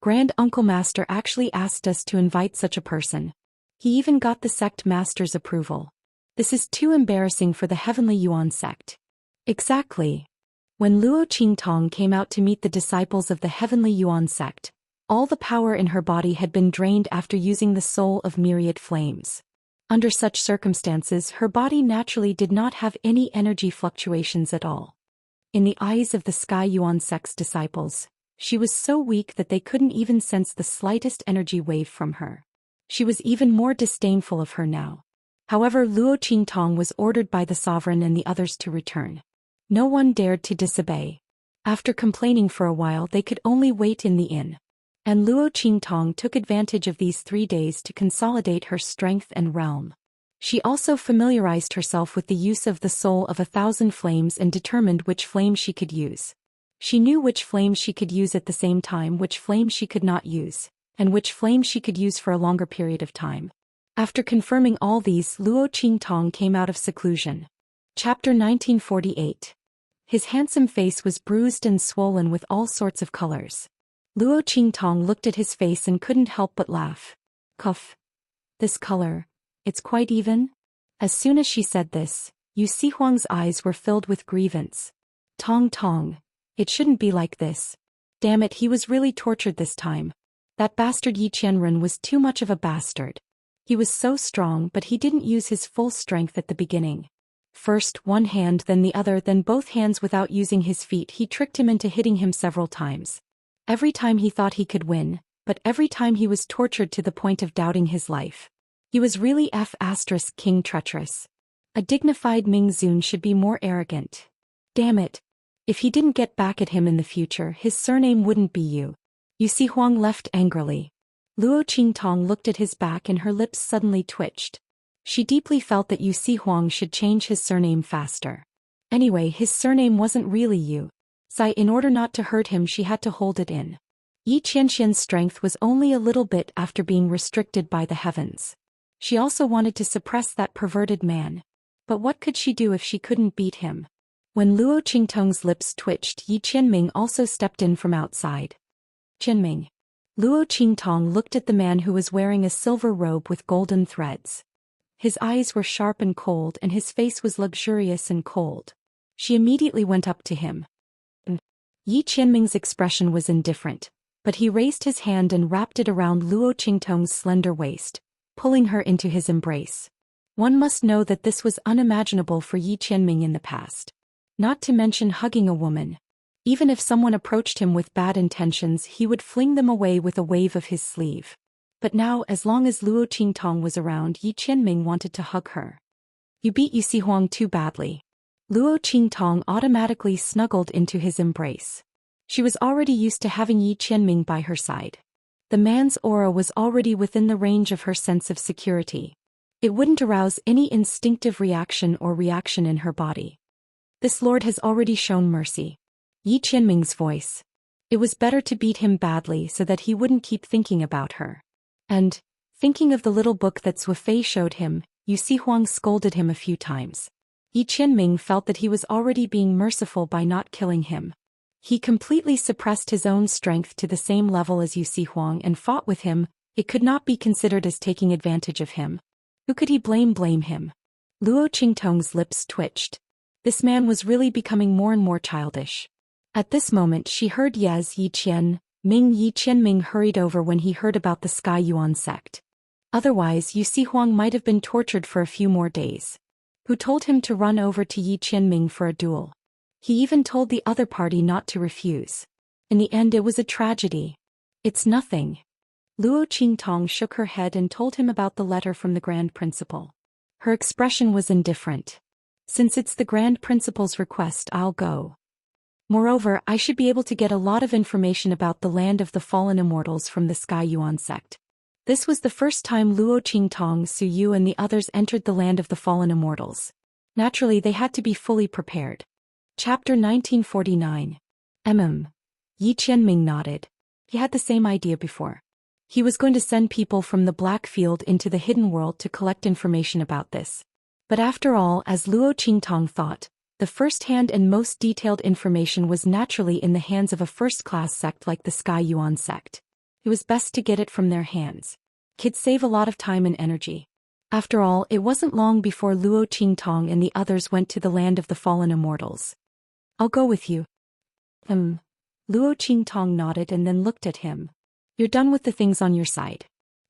Grand Uncle Master actually asked us to invite such a person. He even got the sect master's approval. This is too embarrassing for the Heavenly Yuan sect. Exactly. When Luo Qingtong came out to meet the disciples of the Heavenly Yuan sect, all the power in her body had been drained after using the soul of myriad flames. Under such circumstances, her body naturally did not have any energy fluctuations at all. In the eyes of the Sky Yuan sect's disciples, she was so weak that they couldn't even sense the slightest energy wave from her. She was even more disdainful of her now. However, Luo Qingtong was ordered by the sovereign and the others to return. No one dared to disobey. After complaining for a while, they could only wait in the inn. And Luo Qingtong took advantage of these 3 days to consolidate her strength and realm. She also familiarized herself with the use of the soul of 1,000 flames and determined which flame she could use. She knew which flames she could use at the same time, which flames she could not use, and which flames she could use for a longer period of time. After confirming all these, Luo Qingtong came out of seclusion. Chapter 1948. His handsome face was bruised and swollen with all sorts of colors. Luo Qingtong looked at his face and couldn't help but laugh. Cough. This color, it's quite even? As soon as she said this, Yu Sihuang's eyes were filled with grievance. Tong Tong. It shouldn't be like this. Damn it, he was really tortured this time. That bastard Yi Qianren was too much of a bastard. He was so strong, but he didn't use his full strength at the beginning. First one hand, then the other, then both hands without using his feet. He tricked him into hitting him several times. Every time he thought he could win, but every time he was tortured to the point of doubting his life. He was really King treacherous. A dignified Ming Zun should be more arrogant. Damn it. If he didn't get back at him in the future, his surname wouldn't be Yu. Yu Sihuang left angrily. Luo Qingtong looked at his back and her lips suddenly twitched. She deeply felt that Yu Sihuang should change his surname faster. Anyway, his surname wasn't really Yu. So in order not to hurt him, she had to hold it in. Yi Qianxian's strength was only a little bit after being restricted by the heavens. She also wanted to suppress that perverted man. But what could she do if she couldn't beat him? When Luo Qingtong's lips twitched, Yi Qianming also stepped in from outside. Qianming. Luo Qingtong looked at the man who was wearing a silver robe with golden threads. His eyes were sharp and cold and his face was luxurious and cold. She immediately went up to him. Yi Qianming's expression was indifferent, but he raised his hand and wrapped it around Luo Qingtong's slender waist, pulling her into his embrace. One must know that this was unimaginable for Yi Qianming in the past. Not to mention hugging a woman. Even if someone approached him with bad intentions, he would fling them away with a wave of his sleeve. But now, as long as Luo Qingtong was around, Yi Qianming wanted to hug her. You beat Yu Sihuang too badly. Luo Qingtong automatically snuggled into his embrace. She was already used to having Yi Qianming by her side. The man's aura was already within the range of her sense of security. It wouldn't arouse any instinctive reaction or reaction in her body. This lord has already shown mercy. Yi Qianming's voice. It was better to beat him badly so that he wouldn't keep thinking about her. And, thinking of the little book that Zhuo showed him, Yu Sihuang scolded him a few times. Yi Qianming felt that he was already being merciful by not killing him. He completely suppressed his own strength to the same level as Yu Sihuang and fought with him. It could not be considered as taking advantage of him. Who could he blame him? Luo Qingtong's lips twitched. This man was really becoming more and more childish. At this moment she heard Yaz Yiqian, Yi Qianming hurried over when he heard about the Sky Yuan sect. Otherwise Yu Huang might have been tortured for a few more days. Who told him to run over to Yi Qianming for a duel? He even told the other party not to refuse. In the end it was a tragedy. It's nothing. Luo Qingtong shook her head and told him about the letter from the Grand Principal. Her expression was indifferent. Since it's the Grand Principal's request, I'll go. Moreover, I should be able to get a lot of information about the land of the fallen immortals from the Sky Yuan sect. This was the first time Luo Qingtong, Su Yu and the others entered the land of the fallen immortals. Naturally they had to be fully prepared. Chapter 1949. Yi Qianming nodded. He had the same idea before. He was going to send people from the Black Field into the hidden world to collect information about this. But after all, as Luo Qingtong thought, the first-hand and most detailed information was naturally in the hands of a first-class sect like the Sky Yuan sect. It was best to get it from their hands. Could save a lot of time and energy. After all, it wasn't long before Luo Qingtong and the others went to the land of the fallen immortals. I'll go with you. Luo Qingtong nodded and then looked at him. You're done with the things on your side.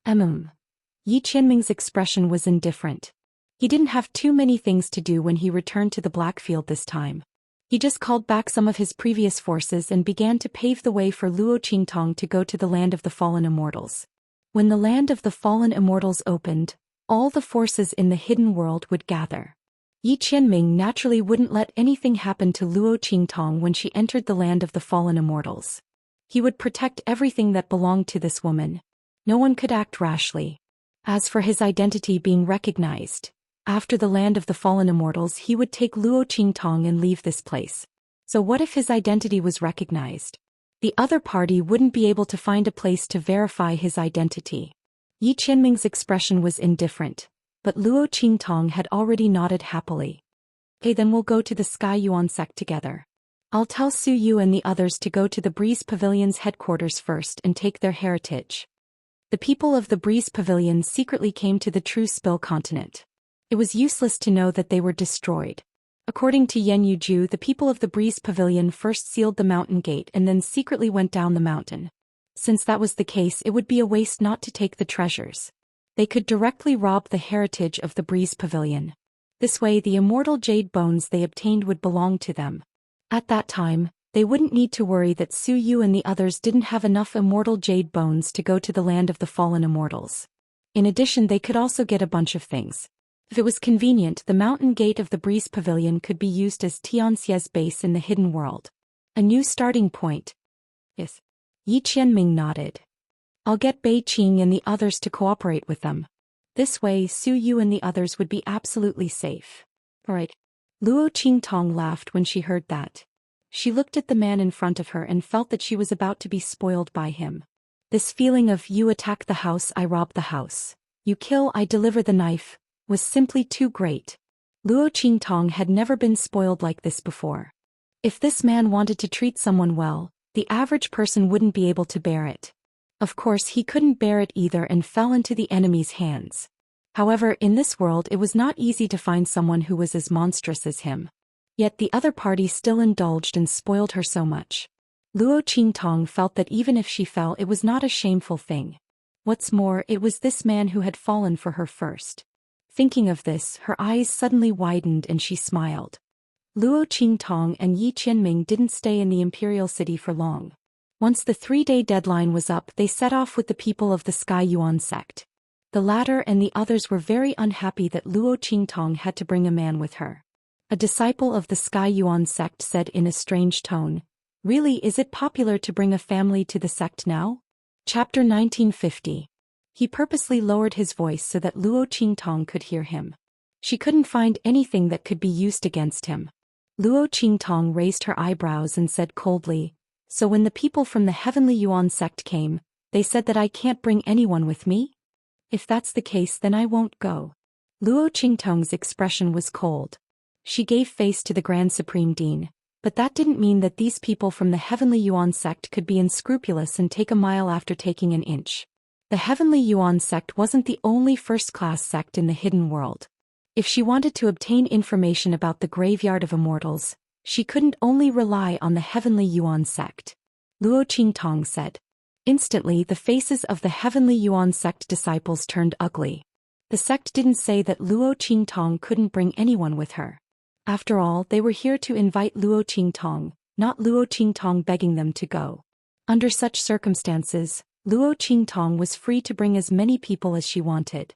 Yi Qianming's expression was indifferent. He didn't have too many things to do when he returned to the Blackfield this time. He just called back some of his previous forces and began to pave the way for Luo Qingtong to go to the land of the fallen immortals. When the land of the fallen immortals opened, all the forces in the hidden world would gather. Yi Qianming naturally wouldn't let anything happen to Luo Qingtong when she entered the land of the fallen immortals. He would protect everything that belonged to this woman. No one could act rashly. As for his identity being recognized, after the land of the fallen immortals he would take Luo Qingtong and leave this place. So what if his identity was recognized? The other party wouldn't be able to find a place to verify his identity. Yi Qianming's expression was indifferent, but Luo Qingtong had already nodded happily. Okay, then we'll go to the Sky Yuan sect together. I'll tell Su Yu and the others to go to the Breeze Pavilion's headquarters first and take their heritage. The people of the Breeze Pavilion secretly came to the True Spill continent. It was useless to know that they were destroyed. According to Yen Yuju, the people of the Breeze Pavilion first sealed the mountain gate and then secretly went down the mountain. Since that was the case, it would be a waste not to take the treasures. They could directly rob the heritage of the Breeze Pavilion. This way the immortal jade bones they obtained would belong to them. At that time, they wouldn't need to worry that Su Yu and the others didn't have enough immortal jade bones to go to the land of the fallen immortals. In addition, they could also get a bunch of things. If it was convenient, the mountain gate of the Breeze Pavilion could be used as Xianxia's base in the hidden world. A new starting point. Yes. Yi Qianming nodded. I'll get Bei Qing and the others to cooperate with them. This way Su Yu and the others would be absolutely safe. Alright. Luo Qingtong laughed when she heard that. She looked at the man in front of her and felt that she was about to be spoiled by him. This feeling of you attack the house, I rob the house. You kill, I deliver the knife, was simply too great. Luo Qingtong had never been spoiled like this before. If this man wanted to treat someone well, the average person wouldn't be able to bear it. Of course he couldn't bear it either and fell into the enemy's hands. However, in this world it was not easy to find someone who was as monstrous as him. Yet the other party still indulged and spoiled her so much. Luo Qingtong felt that even if she fell, it was not a shameful thing. What's more, it was this man who had fallen for her first. Thinking of this, her eyes suddenly widened and she smiled. Luo Qingtong and Yi Qianming didn't stay in the imperial city for long. Once the 3-day deadline was up, they set off with the people of the Sky Yuan sect. The latter and the others were very unhappy that Luo Qingtong had to bring a man with her. A disciple of the Sky Yuan sect said in a strange tone, "Really, is it popular to bring a family to the sect now?" Chapter 1950. He purposely lowered his voice so that Luo Qingtong could hear him. She couldn't find anything that could be used against him. Luo Qingtong raised her eyebrows and said coldly, "So when the people from the Heavenly Yuan sect came, they said that I can't bring anyone with me? If that's the case, then I won't go." Luo Qingtong's expression was cold. She gave face to the Grand Supreme Dean, but that didn't mean that these people from the Heavenly Yuan sect could be unscrupulous and take a mile after taking an inch. The Heavenly Yuan sect wasn't the only first-class sect in the hidden world. If she wanted to obtain information about the graveyard of immortals, she couldn't only rely on the Heavenly Yuan sect. Luo Qingtong said. Instantly the faces of the Heavenly Yuan sect disciples turned ugly. The sect didn't say that Luo Qingtong couldn't bring anyone with her. After all, they were here to invite Luo Qingtong, not Luo Qingtong begging them to go. Under such circumstances, Luo Qingtong was free to bring as many people as she wanted.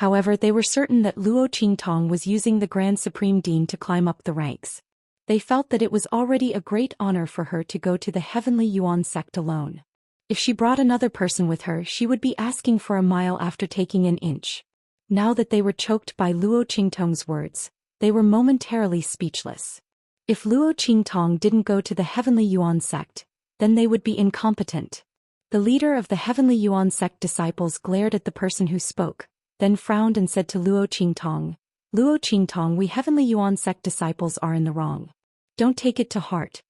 However, they were certain that Luo Qingtong was using the Grand Supreme Dean to climb up the ranks. They felt that it was already a great honor for her to go to the Heavenly Yuan sect alone. If she brought another person with her, she would be asking for a mile after taking an inch. Now that they were choked by Luo Qingtong's words, they were momentarily speechless. If Luo Qingtong didn't go to the Heavenly Yuan sect, then they would be incompetent. The leader of the Heavenly Yuan sect disciples glared at the person who spoke, then frowned and said to Luo Qingtong, we Heavenly Yuan sect disciples are in the wrong. Don't take it to heart.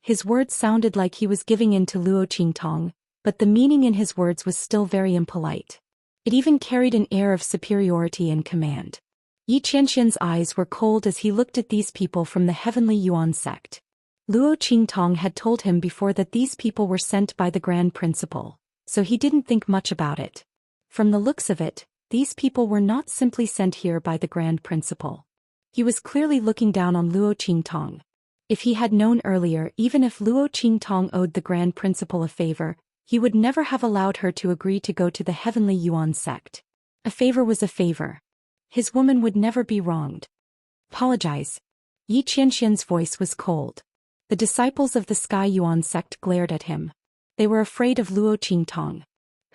His words sounded like he was giving in to Luo Qingtong, but the meaning in his words was still very impolite. It even carried an air of superiority and command. Xianxia's eyes were cold as he looked at these people from the Heavenly Yuan sect. Luo Qingtong had told him before that these people were sent by the Grand Principal, so he didn't think much about it. From the looks of it, these people were not simply sent here by the Grand Principal. He was clearly looking down on Luo Qingtong. If he had known earlier, even if Luo Qingtong owed the Grand Principal a favor, he would never have allowed her to agree to go to the Heavenly Yuan sect. A favor was a favor. His woman would never be wronged. Apologize. Xianxia's voice was cold. The disciples of the Sky Yuan sect glared at him. They were afraid of Luo Qingtong.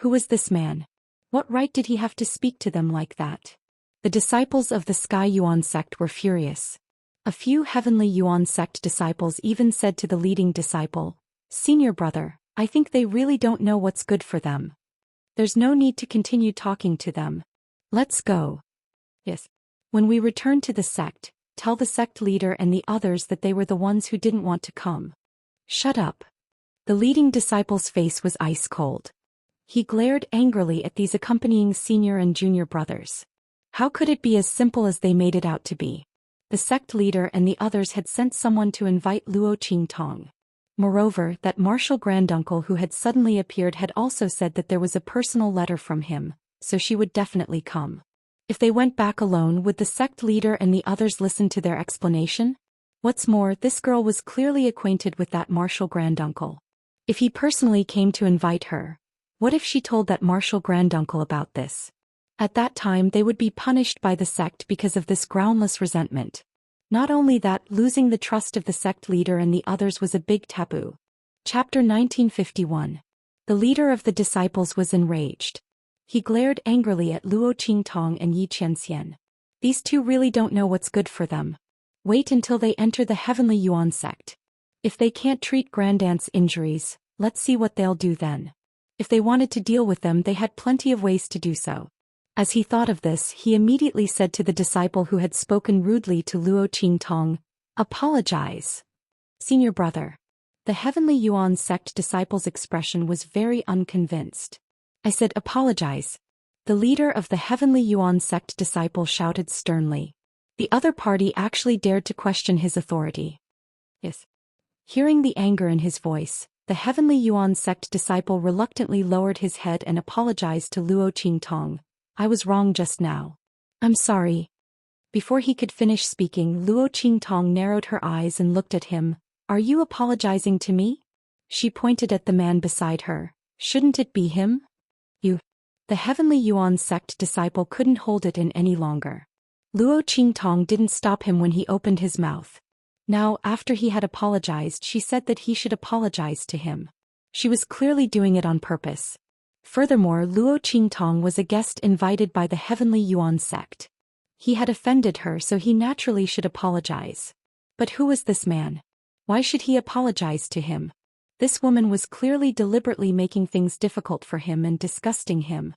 Who was this man? What right did he have to speak to them like that? The disciples of the Sky Yuan sect were furious. A few Heavenly Yuan sect disciples even said to the leading disciple, "Senior brother, I think they really don't know what's good for them. There's no need to continue talking to them. Let's go." Yes. When we return to the sect, tell the sect leader and the others that they were the ones who didn't want to come. Shut up. The leading disciple's face was ice cold. He glared angrily at these accompanying senior and junior brothers. How could it be as simple as they made it out to be? The sect leader and the others had sent someone to invite Luo Qingtong. Moreover, that martial granduncle who had suddenly appeared had also said that there was a personal letter from him, so she would definitely come. If they went back alone, would the sect leader and the others listen to their explanation? What's more, this girl was clearly acquainted with that martial granduncle. If he personally came to invite her, what if she told that martial granduncle about this? At that time they would be punished by the sect because of this groundless resentment. Not only that, losing the trust of the sect leader and the others was a big taboo. Chapter 1951. The leader of the disciples was enraged. He glared angrily at Luo Qingtong and Xianxia. These two really don't know what's good for them. Wait until they enter the Heavenly Yuan sect. If they can't treat Grandaunt's injuries, let's see what they'll do then. If they wanted to deal with them, they had plenty of ways to do so. As he thought of this, he immediately said to the disciple who had spoken rudely to Luo Qingtong, "Apologize. Senior brother." The Heavenly Yuan sect disciple's expression was very unconvinced. "I said apologize." The leader of the Heavenly Yuan sect disciple shouted sternly. The other party actually dared to question his authority. Yes. Hearing the anger in his voice, the Heavenly Yuan sect disciple reluctantly lowered his head and apologized to Luo Qingtong. "I was wrong just now. I'm sorry." Before he could finish speaking, Luo Qingtong narrowed her eyes and looked at him. "Are you apologizing to me?" She pointed at the man beside her. "Shouldn't it be him?" "You." The Heavenly Yuan sect disciple couldn't hold it in any longer. Luo Qingtong didn't stop him when he opened his mouth. Now, after he had apologized, she said that he should apologize to him. She was clearly doing it on purpose. Furthermore, Luo Qingtong was a guest invited by the Heavenly Yuan sect. He had offended her, so he naturally should apologize. But who was this man? Why should he apologize to him? This woman was clearly deliberately making things difficult for him and disgusting him.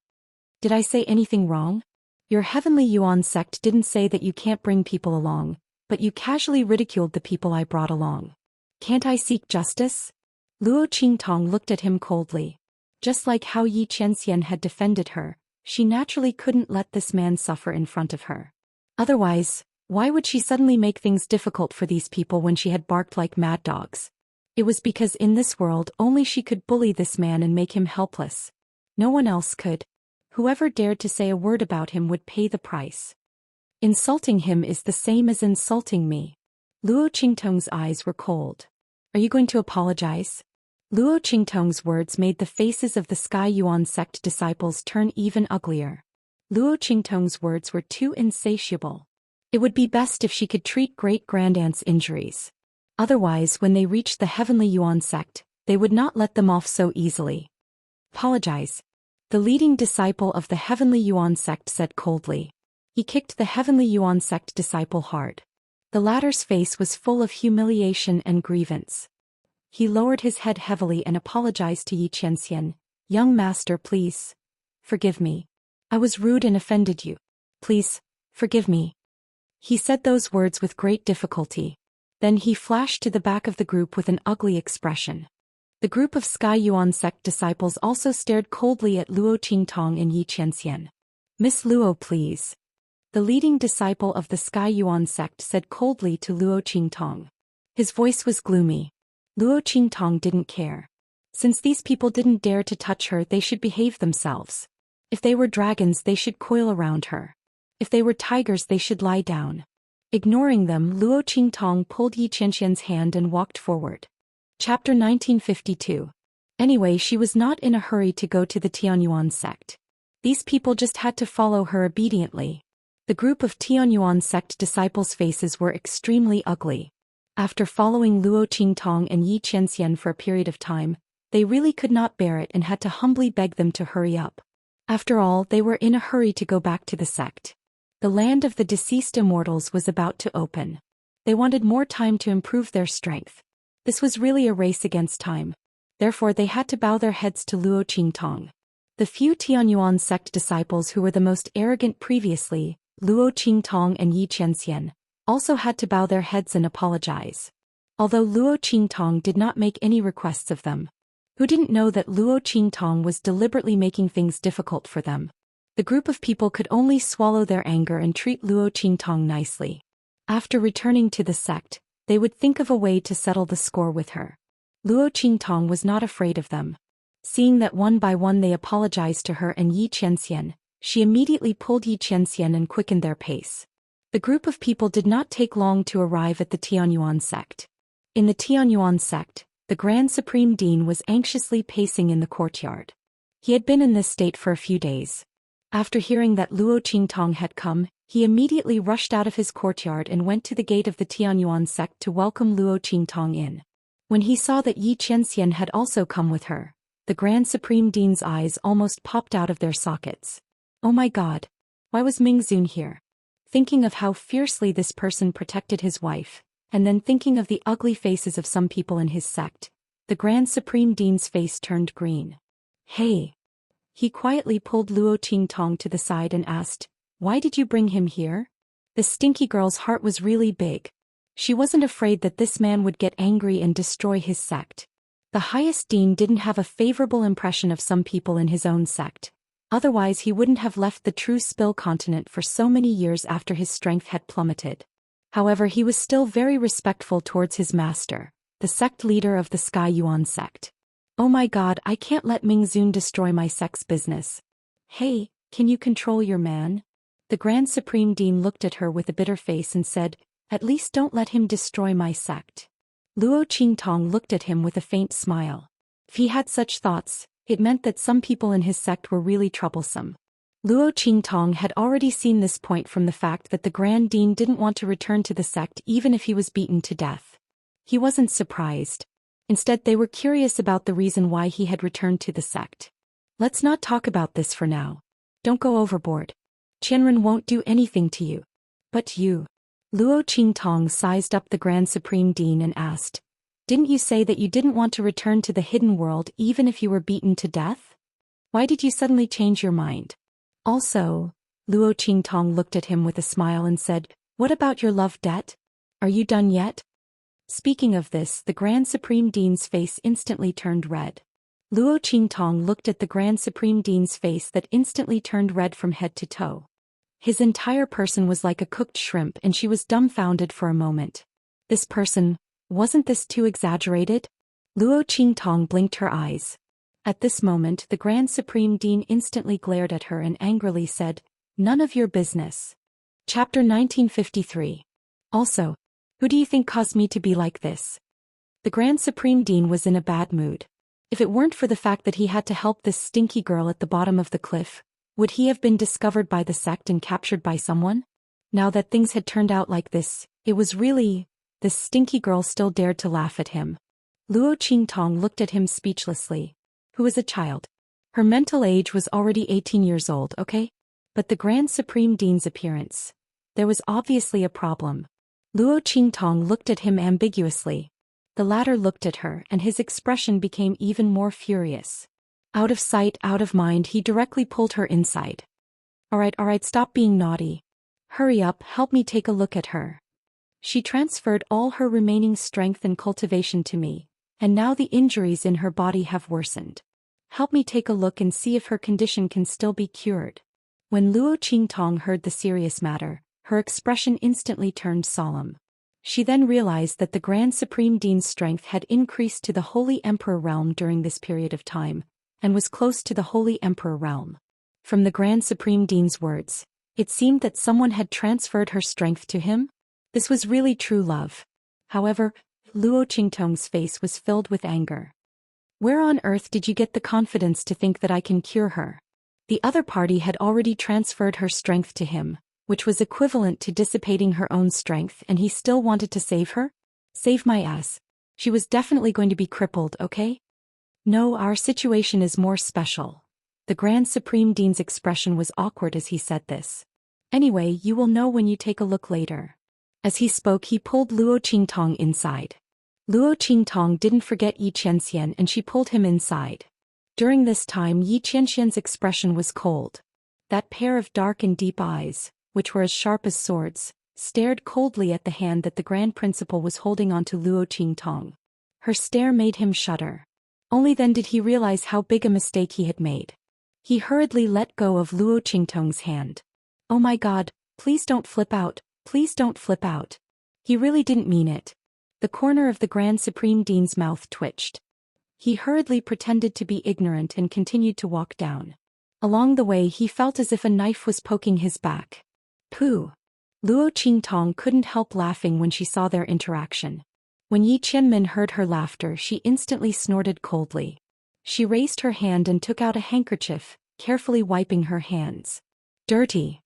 "Did I say anything wrong? Your Heavenly Yuan sect didn't say that you can't bring people along, but you casually ridiculed the people I brought along. Can't I seek justice?" Luo Qingtong looked at him coldly. Just like how Yi Qianxian had defended her, she naturally couldn't let this man suffer in front of her. Otherwise, why would she suddenly make things difficult for these people when she had barked like mad dogs? It was because in this world only she could bully this man and make him helpless. No one else could. Whoever dared to say a word about him would pay the price. Insulting him is the same as insulting me. Luo Qingtong's eyes were cold. Are you going to apologize? Luo Qingtong's words made the faces of the Sky Yuan sect disciples turn even uglier. Luo Qingtong's words were too insatiable. It would be best if she could treat great-grandaunt's injuries. Otherwise, when they reached the Heavenly Yuan sect, they would not let them off so easily. Apologize. The leading disciple of the Heavenly Yuan sect said coldly. He kicked the Heavenly Yuan sect disciple hard. The latter's face was full of humiliation and grievance. He lowered his head heavily and apologized to Yi Qianxian. Young master, please. Forgive me. I was rude and offended you. Please, forgive me. He said those words with great difficulty. Then he flashed to the back of the group with an ugly expression. The group of Sky Yuan sect disciples also stared coldly at Luo Qingtong and Yi Qianxian. Miss Luo, please. The leading disciple of the Sky Yuan sect said coldly to Luo Qingtong. His voice was gloomy. Luo Qingtong didn't care. Since these people didn't dare to touch her, they should behave themselves. If they were dragons, they should coil around her. If they were tigers, they should lie down. Ignoring them, Luo Qingtong pulled Yi Qianxian's hand and walked forward. Chapter 1952. Anyway, she was not in a hurry to go to the Tianyuan sect. These people just had to follow her obediently. The group of Tianyuan sect disciples' faces were extremely ugly. After following Luo Qingtong and Yi Qianxian for a period of time, they really could not bear it and had to humbly beg them to hurry up. After all, they were in a hurry to go back to the sect. The land of the deceased immortals was about to open. They wanted more time to improve their strength. This was really a race against time. Therefore they had to bow their heads to Luo Qingtong. The few Tianyuan sect disciples who were the most arrogant previously, Luo Qingtong and Yi Qianxian, also had to bow their heads and apologize. Although Luo Qingtong did not make any requests of them. Who didn't know that Luo Qingtong was deliberately making things difficult for them? The group of people could only swallow their anger and treat Luo Qingtong nicely. After returning to the sect, they would think of a way to settle the score with her. Luo Qingtong was not afraid of them. Seeing that one by one they apologized to her and Yi Qianxian, she immediately pulled Yi Qianxian and quickened their pace. The group of people did not take long to arrive at the Tianyuan sect. In the Tianyuan sect, the Grand Supreme Dean was anxiously pacing in the courtyard. He had been in this state for a few days. After hearing that Luo Qingtong had come, he immediately rushed out of his courtyard and went to the gate of the Tianyuan sect to welcome Luo Qingtong in. When he saw that Yi Qianxian had also come with her, the Grand Supreme Dean's eyes almost popped out of their sockets. Oh my God! Why was Mingzun here? Thinking of how fiercely this person protected his wife, and then thinking of the ugly faces of some people in his sect, the Grand Supreme Dean's face turned green. Hey! He quietly pulled Luo Qingtong to the side and asked, "Why did you bring him here?" The stinky girl's heart was really big. She wasn't afraid that this man would get angry and destroy his sect. The highest dean didn't have a favorable impression of some people in his own sect. Otherwise he wouldn't have left the true Spill continent for so many years after his strength had plummeted. However, he was still very respectful towards his master, the sect leader of the Sky Yuan sect. Oh my God, I can't let Mingzun destroy my sect's business. Hey, can you control your man? The Grand Supreme Dean looked at her with a bitter face and said, "At least don't let him destroy my sect." Luo Qingtong looked at him with a faint smile. If he had such thoughts, it meant that some people in his sect were really troublesome. Luo Qingtong had already seen this point from the fact that the Grand Dean didn't want to return to the sect even if he was beaten to death. He wasn't surprised. Instead, they were curious about the reason why he had returned to the sect. Let's not talk about this for now. Don't go overboard. Qianren won't do anything to you. But you. Luo Qingtong sized up the Grand Supreme Dean and asked, "Didn't you say that you didn't want to return to the hidden world even if you were beaten to death? Why did you suddenly change your mind? Also," Luo Qingtong looked at him with a smile and said, "What about your love debt? Are you done yet?" Speaking of this, the Grand Supreme Dean's face instantly turned red. Luo Qingtong looked at the Grand Supreme Dean's face that instantly turned red from head to toe. His entire person was like a cooked shrimp and she was dumbfounded for a moment. This person, wasn't this too exaggerated? Luo Qingtong blinked her eyes. At this moment the Grand Supreme Dean instantly glared at her and angrily said, "None of your business." Chapter 1953. Also, who do you think caused me to be like this? The Grand Supreme Dean was in a bad mood. If it weren't for the fact that he had to help this stinky girl at the bottom of the cliff, would he have been discovered by the sect and captured by someone? Now that things had turned out like this, it was really... This stinky girl still dared to laugh at him. Luo Qingtong looked at him speechlessly. Who was a child? Her mental age was already 18 years old, okay? But the Grand Supreme Dean's appearance. There was obviously a problem. Luo Qingtong looked at him ambiguously. The latter looked at her and his expression became even more furious. Out of sight, out of mind, he directly pulled her inside. Alright, stop being naughty. Hurry up, help me take a look at her. She transferred all her remaining strength and cultivation to me, and now the injuries in her body have worsened. Help me take a look and see if her condition can still be cured. When Luo Qingtong heard the serious matter, her expression instantly turned solemn. She then realized that the Grand Supreme Dean's strength had increased to the Holy Emperor realm during this period of time, and was close to the Holy Emperor realm. From the Grand Supreme Dean's words, it seemed that someone had transferred her strength to him. This was really true love. However, Luo Qingtong's face was filled with anger. Where on earth did you get the confidence to think that I can cure her? The other party had already transferred her strength to him, which was equivalent to dissipating her own strength, and he still wanted to save her? Save my ass. She was definitely going to be crippled, okay? No, our situation is more special. The Grand Supreme Dean's expression was awkward as he said this. Anyway, you will know when you take a look later. As he spoke, he pulled Luo Qingtong inside. Luo Qingtong didn't forget Yi Qianxian and she pulled him inside. During this time, Yi Qianxian's expression was cold. That pair of dark and deep eyes, which were as sharp as swords, stared coldly at the hand that the Grand Principal was holding onto Luo Qingtong. Her stare made him shudder. Only then did he realize how big a mistake he had made. He hurriedly let go of Luo Qingtong's hand. Oh my God, please don't flip out, please don't flip out. He really didn't mean it. The corner of the Grand Supreme Dean's mouth twitched. He hurriedly pretended to be ignorant and continued to walk down. Along the way he felt as if a knife was poking his back. Pooh! Luo Qingtong couldn't help laughing when she saw their interaction. When Yi Qianmin heard her laughter, she instantly snorted coldly. She raised her hand and took out a handkerchief, carefully wiping her hands. Dirty!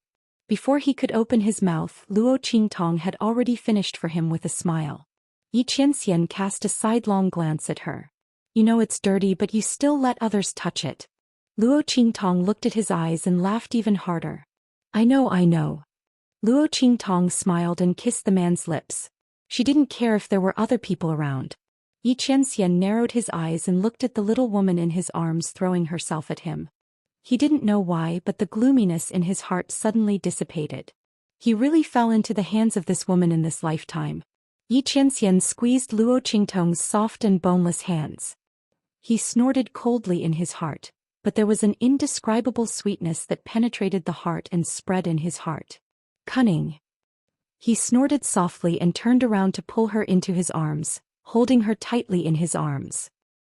Before he could open his mouth, Luo Qingtong had already finished for him with a smile. Yi Qianxian cast a sidelong glance at her. You know it's dirty, but you still let others touch it. Luo Qingtong looked at his eyes and laughed even harder. I know. Luo Qingtong smiled and kissed the man's lips. She didn't care if there were other people around. Yi Qianxian narrowed his eyes and looked at the little woman in his arms throwing herself at him. He didn't know why, but the gloominess in his heart suddenly dissipated. He really fell into the hands of this woman in this lifetime. Yi Qianxian squeezed Luo Qingtong's soft and boneless hands. He snorted coldly in his heart, but there was an indescribable sweetness that penetrated the heart and spread in his heart. Cunning. He snorted softly and turned around to pull her into his arms, holding her tightly in his arms.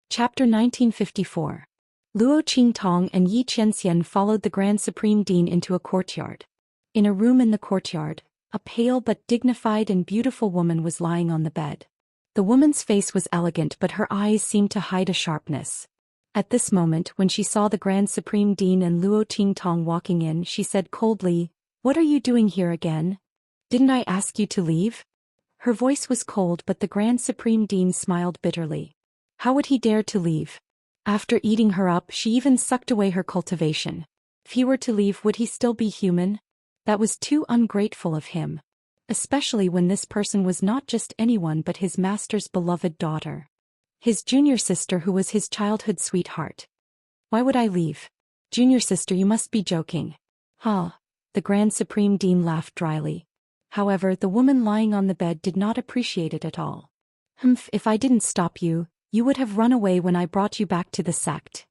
Chapter 1954. Luo Qingtong and Yi Qianxian followed the Grand Supreme Dean into a courtyard. In a room in the courtyard, a pale but dignified and beautiful woman was lying on the bed. The woman's face was elegant, but her eyes seemed to hide a sharpness. At this moment, when she saw the Grand Supreme Dean and Luo Qingtong walking in, she said coldly, "What are you doing here again? Didn't I ask you to leave?" Her voice was cold, but the Grand Supreme Dean smiled bitterly. How would he dare to leave? After eating her up, she even sucked away her cultivation. If he were to leave, would he still be human? That was too ungrateful of him. Especially when this person was not just anyone but his master's beloved daughter. His junior sister, who was his childhood sweetheart. Why would I leave? Junior sister, you must be joking. Huh. The Grand Supreme Dean laughed dryly. However, the woman lying on the bed did not appreciate it at all. If I didn't stop you, You would have run away when I brought you back to the sect.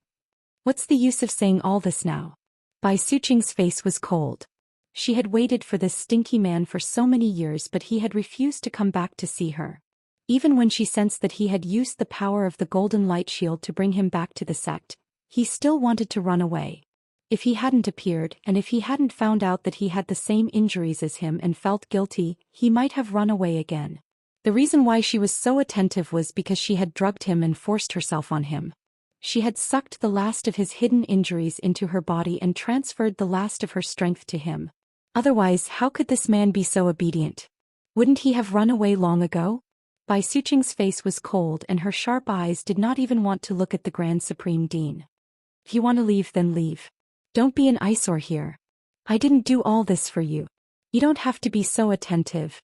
What's the use of saying all this now? Bai Suqing's face was cold. She had waited for this stinky man for so many years, but he had refused to come back to see her. Even when she sensed that he had used the power of the golden light shield to bring him back to the sect, he still wanted to run away. If he hadn't appeared, and if he hadn't found out that he had the same injuries as him and felt guilty, he might have run away again. The reason why she was so attentive was because she had drugged him and forced herself on him. She had sucked the last of his hidden injuries into her body and transferred the last of her strength to him. Otherwise, how could this man be so obedient? Wouldn't he have run away long ago? Bai Suqing's face was cold and her sharp eyes did not even want to look at the Grand Supreme Dean. If you want to leave, then leave. Don't be an eyesore here. I didn't do all this for you. You don't have to be so attentive.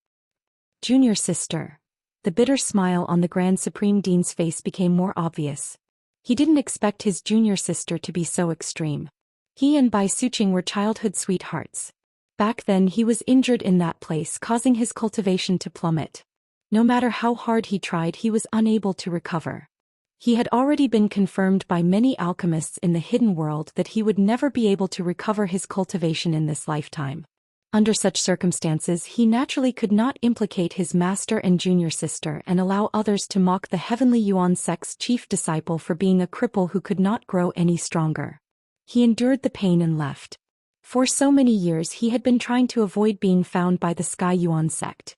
Junior sister. The bitter smile on the Grand Supreme Dean's face became more obvious. He didn't expect his junior sister to be so extreme. He and Bai Suqing were childhood sweethearts. Back then he was injured in that place, causing his cultivation to plummet. No matter how hard he tried, he was unable to recover. He had already been confirmed by many alchemists in the hidden world that he would never be able to recover his cultivation in this lifetime. Under such circumstances, he naturally could not implicate his master and junior sister and allow others to mock the Heavenly Yuan sect's chief disciple for being a cripple who could not grow any stronger. He endured the pain and left. For so many years he had been trying to avoid being found by the Sky Yuan sect.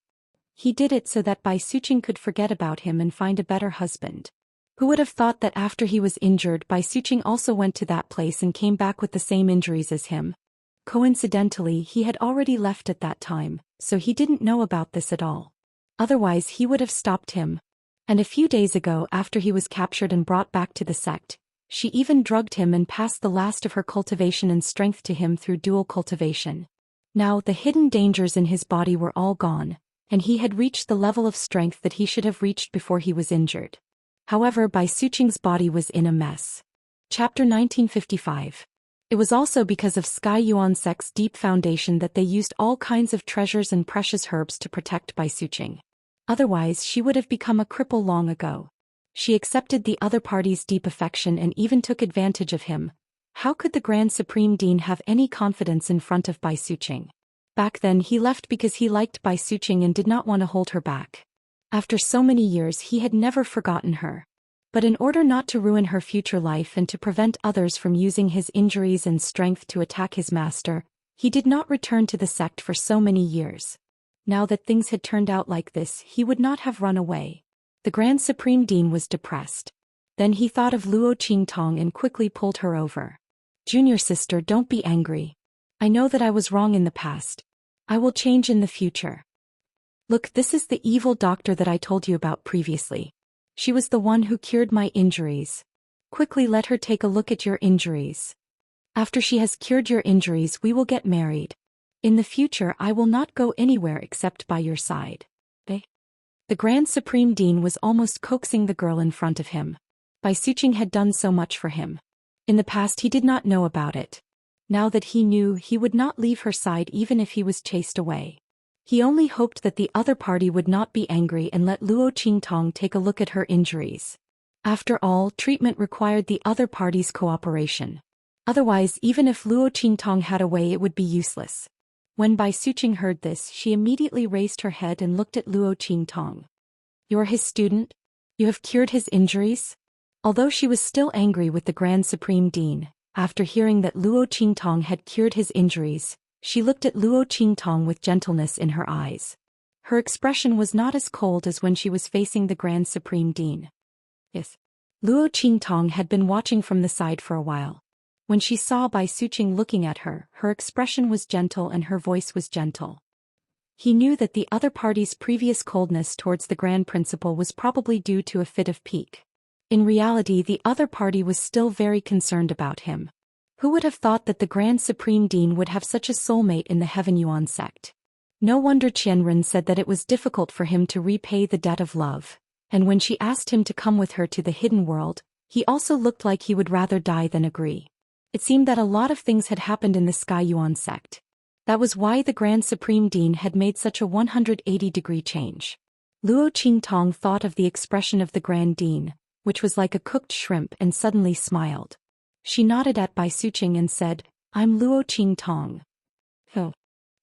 He did it so that Bai Suqing could forget about him and find a better husband. Who would have thought that after he was injured, Bai Suqing also went to that place and came back with the same injuries as him? Coincidentally, he had already left at that time, so he didn't know about this at all. Otherwise he would have stopped him. And a few days ago, after he was captured and brought back to the sect, she even drugged him and passed the last of her cultivation and strength to him through dual cultivation. Now the hidden dangers in his body were all gone, and he had reached the level of strength that he should have reached before he was injured. However, Bai Suqing's body was in a mess. Chapter 1955. It was also because of Sky Yuan sect's deep foundation that they used all kinds of treasures and precious herbs to protect Bai Suqing. Otherwise she would have become a cripple long ago. She accepted the other party's deep affection and even took advantage of him. How could the Grand Supreme Dean have any confidence in front of Bai Suqing? Back then he left because he liked Bai Suqing and did not want to hold her back. After so many years he had never forgotten her. But in order not to ruin her future life and to prevent others from using his injuries and strength to attack his master, he did not return to the sect for so many years. Now that things had turned out like this, he would not have run away. The Grand Supreme Dean was depressed. Then he thought of Luo Qingtong and quickly pulled her over. Junior sister, don't be angry. I know that I was wrong in the past. I will change in the future. Look, this is the evil doctor that I told you about previously. She was the one who cured my injuries. Quickly let her take a look at your injuries. After she has cured your injuries, we will get married. In the future I will not go anywhere except by your side. The Grand Supreme Dean was almost coaxing the girl in front of him. Bai Suqing had done so much for him. In the past he did not know about it. Now that he knew, he would not leave her side even if he was chased away. He only hoped that the other party would not be angry and let Luo Qingtong take a look at her injuries. After all, treatment required the other party's cooperation. Otherwise, even if Luo Qingtong had a way, it would be useless. When Bai Suqing heard this, she immediately raised her head and looked at Luo Qingtong. You are his student? You have cured his injuries? Although she was still angry with the Grand Supreme Dean, after hearing that Luo Qingtong had cured his injuries, she looked at Luo Qingtong with gentleness in her eyes. Her expression was not as cold as when she was facing the Grand Supreme Dean. Yes. Luo Qingtong had been watching from the side for a while. When she saw Bai Suqing looking at her, her expression was gentle and her voice was gentle. He knew that the other party's previous coldness towards the Grand Principal was probably due to a fit of pique. In reality, the other party was still very concerned about him. Who would have thought that the Grand Supreme Dean would have such a soulmate in the Heaven Yuan sect? No wonder Qianren said that it was difficult for him to repay the debt of love, and when she asked him to come with her to the hidden world, he also looked like he would rather die than agree. It seemed that a lot of things had happened in the Sky Yuan sect. That was why the Grand Supreme Dean had made such a 180-degree change. Luo Qingtong thought of the expression of the Grand Dean, which was like a cooked shrimp, and suddenly smiled. She nodded at Bai Suqing and said, "I'm Luo Qingtong." Oh.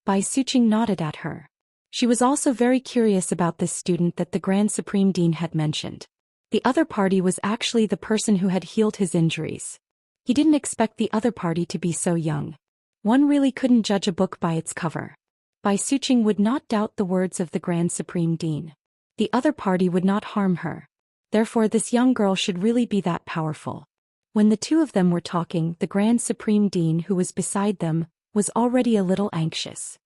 Bai Suqing nodded at her. She was also very curious about this student that the Grand Supreme Dean had mentioned. The other party was actually the person who had healed his injuries. He didn't expect the other party to be so young. One really couldn't judge a book by its cover. Bai Suqing would not doubt the words of the Grand Supreme Dean. The other party would not harm her. Therefore this young girl should really be that powerful. When the two of them were talking, the Grand Supreme Dean, who was beside them, was already a little anxious.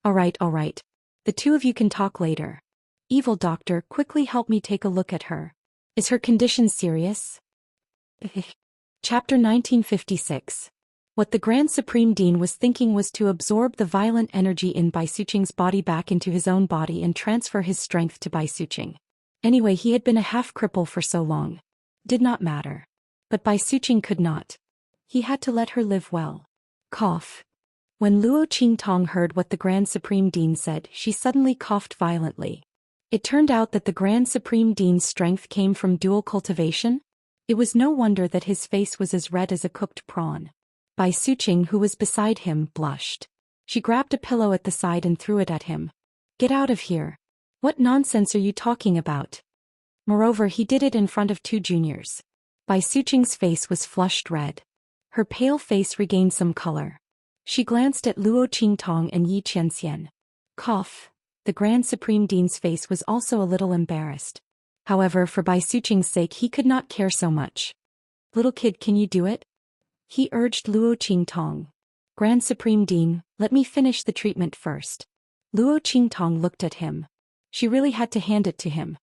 All right. The two of you can talk later. Evil doctor, quickly help me take a look at her. Is her condition serious? Chapter 1956. What the Grand Supreme Dean was thinking was to absorb the violent energy in Bai Suqing's body back into his own body and transfer his strength to Bai Suqing. Anyway, he had been a half-cripple for so long. Did not matter. But Bai Suqing could not. He had to let her live well. Cough. When Luo Qingtong heard what the Grand Supreme Dean said, she suddenly coughed violently. It turned out that the Grand Supreme Dean's strength came from dual cultivation. It was no wonder that his face was as red as a cooked prawn. Bai Suqing, who was beside him, blushed. She grabbed a pillow at the side and threw it at him. Get out of here. What nonsense are you talking about? Moreover, he did it in front of two juniors. Bai Suqing's face was flushed red. Her pale face regained some color. She glanced at Luo Qingtong and Yi Qianxian. Cough. The Grand Supreme Dean's face was also a little embarrassed. However, for Bai Suqing's sake, he could not care so much. Little kid, can you do it? He urged Luo Qingtong. Grand Supreme Dean, let me finish the treatment first. Luo Qingtong looked at him. She really had to hand it to him.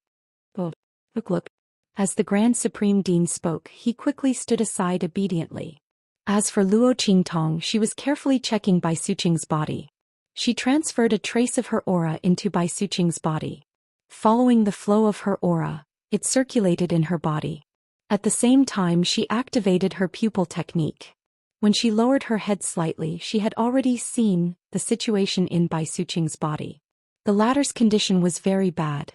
Oh, look. As the Grand Supreme Dean spoke, he quickly stood aside obediently. As for Luo Qingtong, she was carefully checking Bai Suqing's body. She transferred a trace of her aura into Bai Suqing's body. Following the flow of her aura, it circulated in her body. At the same time, she activated her pupil technique. When she lowered her head slightly, she had already seen the situation in Bai Suqing's body. The latter's condition was very bad.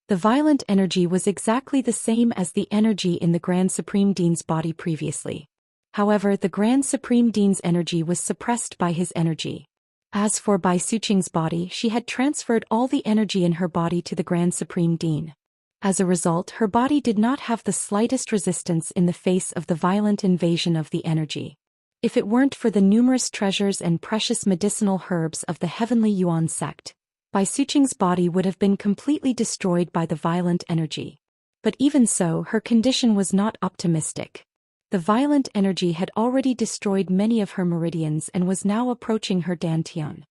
The violent energy was exactly the same as the energy in the Grand Supreme Dean's body previously. However, the Grand Supreme Dean's energy was suppressed by his energy. As for Bai Suqing's body, she had transferred all the energy in her body to the Grand Supreme Dean. As a result, her body did not have the slightest resistance in the face of the violent invasion of the energy. If it weren't for the numerous treasures and precious medicinal herbs of the Heavenly Yuan sect, Bai Suqing's body would have been completely destroyed by the violent energy. But even so, her condition was not optimistic. The violent energy had already destroyed many of her meridians and was now approaching her dantian.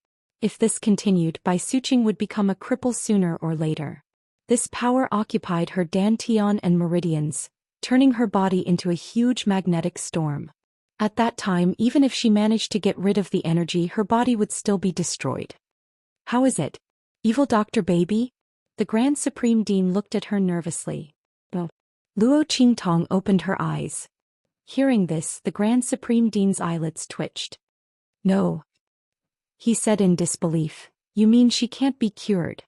If this continued, Bai Suqing would become a cripple sooner or later. This power occupied her dantian and meridians, turning her body into a huge magnetic storm. At that time, even if she managed to get rid of the energy, her body would still be destroyed. How is it? Evil Dr. Baby? The Grand Supreme Dean looked at her nervously. Oh. Luo Qingtong opened her eyes. Hearing this, the Grand Supreme Dean's eyelids twitched. No. He said in disbelief. You mean she can't be cured?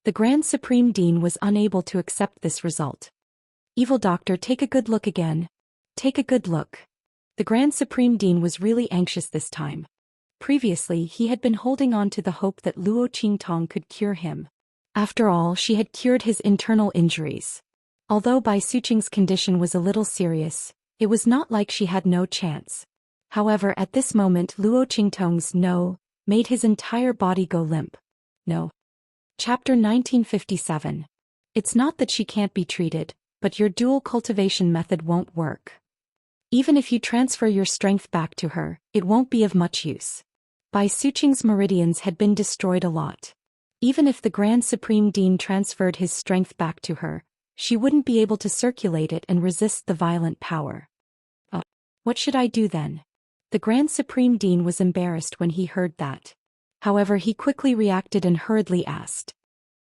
The Grand Supreme Dean was unable to accept this result. Evil Doctor, take a good look again. Take a good look. The Grand Supreme Dean was really anxious this time. Previously, he had been holding on to the hope that Luo Qingtong could cure him. After all, she had cured his internal injuries. Although Bai Suqing's condition was a little serious, it was not like she had no chance. However, at this moment, Luo Qingtong's no made his entire body go limp. No. Chapter 1957. It's not that she can't be treated, but your dual cultivation method won't work. Even if you transfer your strength back to her, it won't be of much use. Bai Suqing's meridians had been destroyed a lot. Even if the Grand Supreme Dean transferred his strength back to her, she wouldn't be able to circulate it and resist the violent power. Oh, what should I do then? The Grand Supreme Dean was embarrassed when he heard that. However, he quickly reacted and hurriedly asked.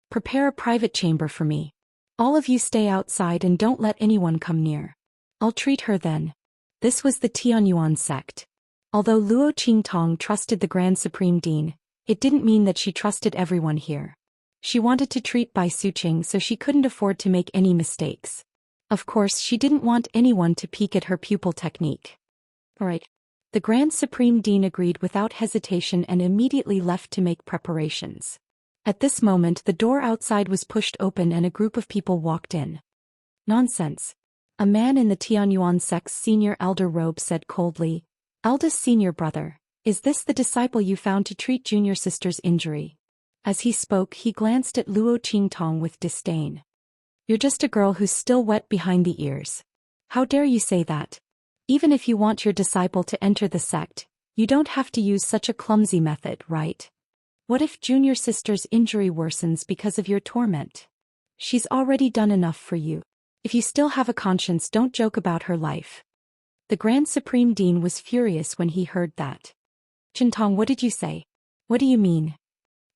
Prepare a private chamber for me. All of you stay outside and don't let anyone come near. I'll treat her then. This was the Tianyuan sect. Although Luo Qingtong trusted the Grand Supreme Dean, it didn't mean that she trusted everyone here. She wanted to treat Bai Suqing, so she couldn't afford to make any mistakes. Of course, she didn't want anyone to peek at her pupil technique. Alright. The Grand Supreme Dean agreed without hesitation and immediately left to make preparations. At this moment, the door outside was pushed open and a group of people walked in. Nonsense. A man in the Tianyuan sect's senior elder robe said coldly, "Eldest senior brother, is this the disciple you found to treat junior sister's injury?" As he spoke, he glanced at Luo Qingtong with disdain. "You're just a girl who's still wet behind the ears. How dare you say that? Even if you want your disciple to enter the sect, you don't have to use such a clumsy method, right? What if junior sister's injury worsens because of your torment? She's already done enough for you. If you still have a conscience, don't joke about her life." The Grand Supreme Dean was furious when he heard that. "Qingtong, what did you say? What do you mean?"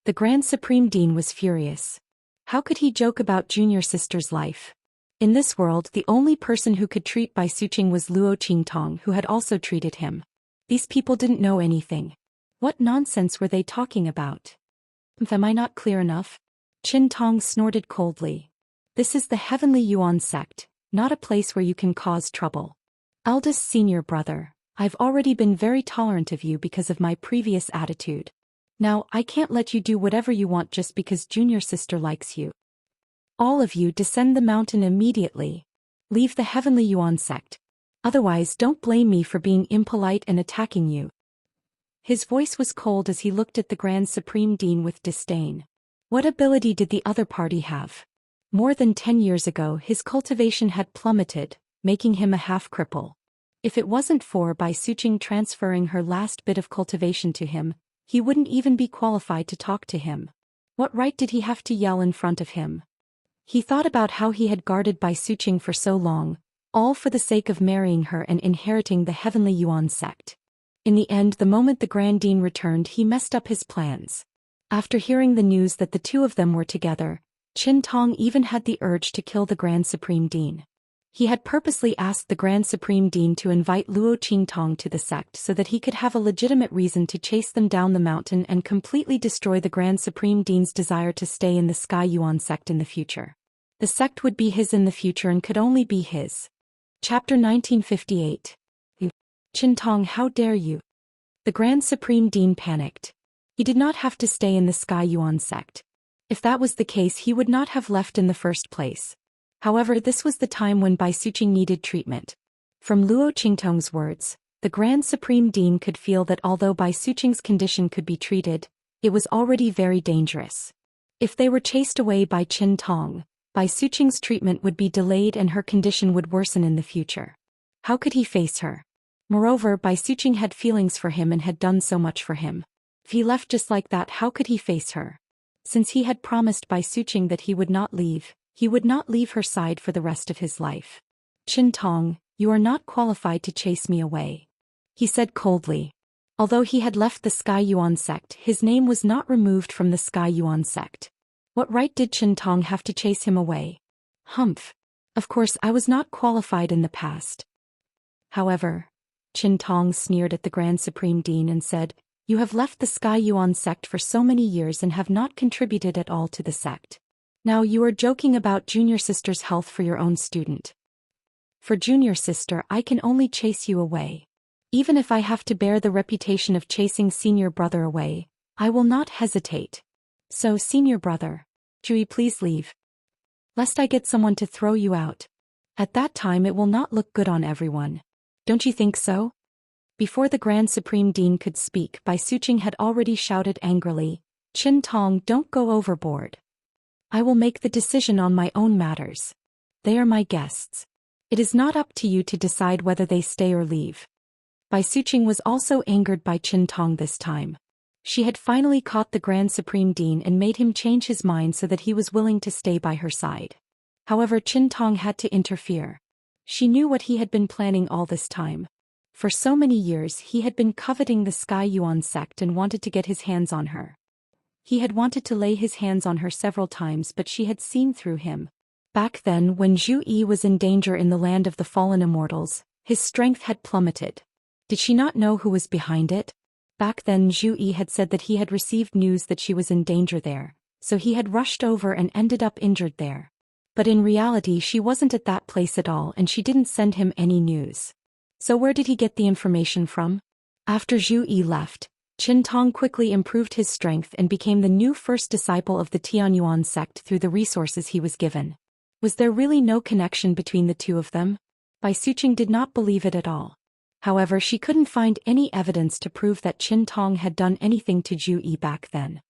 The Grand Supreme Dean was furious. How could he joke about junior sister's life? In this world, the only person who could treat Bai Suqing was Luo Qingtong, who had also treated him. These people didn't know anything. What nonsense were they talking about? Am I not clear enough? Qingtong snorted coldly. This is the Heavenly Yuan sect, not a place where you can cause trouble. Eldest senior brother, I've already been very tolerant of you because of my previous attitude. Now, I can't let you do whatever you want just because junior sister likes you. All of you descend the mountain immediately. Leave the Heavenly Yuan sect. Otherwise, don't blame me for being impolite and attacking you. His voice was cold as he looked at the Grand Supreme Dean with disdain. What ability did the other party have? More than 10 years ago, his cultivation had plummeted, making him a half-cripple. If it wasn't for Bai Suqing transferring her last bit of cultivation to him, he wouldn't even be qualified to talk to him. What right did he have to yell in front of him? He thought about how he had guarded Bai Suqing for so long, all for the sake of marrying her and inheriting the Heavenly Yuan sect. In the end, the moment the Grand Dean returned, he messed up his plans. After hearing the news that the two of them were together, Qingtong even had the urge to kill the Grand Supreme Dean. He had purposely asked the Grand Supreme Dean to invite Luo Qingtong to the sect so that he could have a legitimate reason to chase them down the mountain and completely destroy the Grand Supreme Dean's desire to stay in the Sky Yuan sect in the future. The sect would be his in the future and could only be his. Chapter 1958. Qingtong, how dare you? The Grand Supreme Dean panicked. He did not have to stay in the Sky Yuan sect. If that was the case, he would not have left in the first place. However, this was the time when Bai Suqing needed treatment. From Luo Qingtong's words, the Grand Supreme Dean could feel that although Bai Suqing's condition could be treated, it was already very dangerous. If they were chased away by Qingtong, Bai Suqing's treatment would be delayed and her condition would worsen in the future. How could he face her? Moreover, Bai Suqing had feelings for him and had done so much for him. If he left just like that, how could he face her? Since he had promised Bai Suqing that he would not leave her side for the rest of his life. Qingtong, you are not qualified to chase me away, he said coldly. Although he had left the Sky Yuan sect, his name was not removed from the Sky Yuan sect. What right did Qingtong have to chase him away? Humph. Of course, I was not qualified in the past. However, Qingtong sneered at the Grand Supreme Dean and said, you have left the Sky Yuan sect for so many years and have not contributed at all to the sect. Now you are joking about junior sister's health for your own student. For junior sister, I can only chase you away. Even if I have to bear the reputation of chasing senior brother away, I will not hesitate. So senior brother, Jui, please leave. Lest I get someone to throw you out. At that time it will not look good on everyone. Don't you think so? Before the Grand Supreme Dean could speak, Bai Suqing had already shouted angrily, Qingtong, don't go overboard. I will make the decision on my own matters. They are my guests. It is not up to you to decide whether they stay or leave. Bai Suqing was also angered by Qingtong this time. She had finally caught the Grand Supreme Dean and made him change his mind so that he was willing to stay by her side. However, Qingtong had to interfere. She knew what he had been planning all this time. For so many years he had been coveting the Sky Yuan sect and wanted to get his hands on her. He had wanted to lay his hands on her several times, but she had seen through him. Back then, when Zhu Yi was in danger in the land of the fallen immortals, his strength had plummeted. Did she not know who was behind it? Back then Zhu Yi had said that he had received news that she was in danger there, so he had rushed over and ended up injured there. But in reality she wasn't at that place at all and she didn't send him any news. So where did he get the information from? After Zhu Yi left, Qin Tong quickly improved his strength and became the new first disciple of the Tianyuan sect through the resources he was given. Was there really no connection between the two of them? Bai Suqing did not believe it at all. However, she couldn't find any evidence to prove that Qin Tong had done anything to Zhu Yi back then.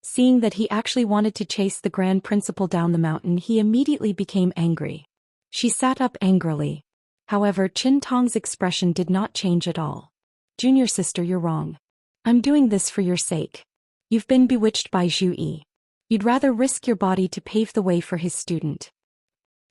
Seeing that he actually wanted to chase the Grand Principal down the mountain, he immediately became angry. She sat up angrily. However, Qin Tong's expression did not change at all. "Junior sister, you're wrong. I'm doing this for your sake. You've been bewitched by Zhu Yi. You'd rather risk your body to pave the way for his student.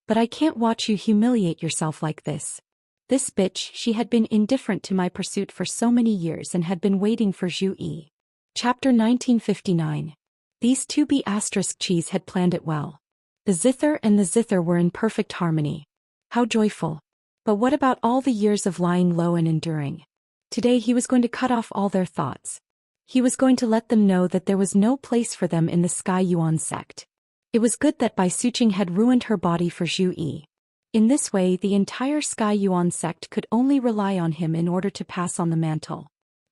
But I can't watch you humiliate yourself like this. This bitch, she had been indifferent to my pursuit for so many years and had been waiting for Zhu Yi." Chapter 1959. These two B***cheese had planned it well. The zither and the zither were in perfect harmony. How joyful. But what about all the years of lying low and enduring? Today he was going to cut off all their thoughts. He was going to let them know that there was no place for them in the Sky Yuan sect. It was good that Bai Suqing had ruined her body for Zhu Yi. In this way the entire Sky Yuan sect could only rely on him in order to pass on the mantle.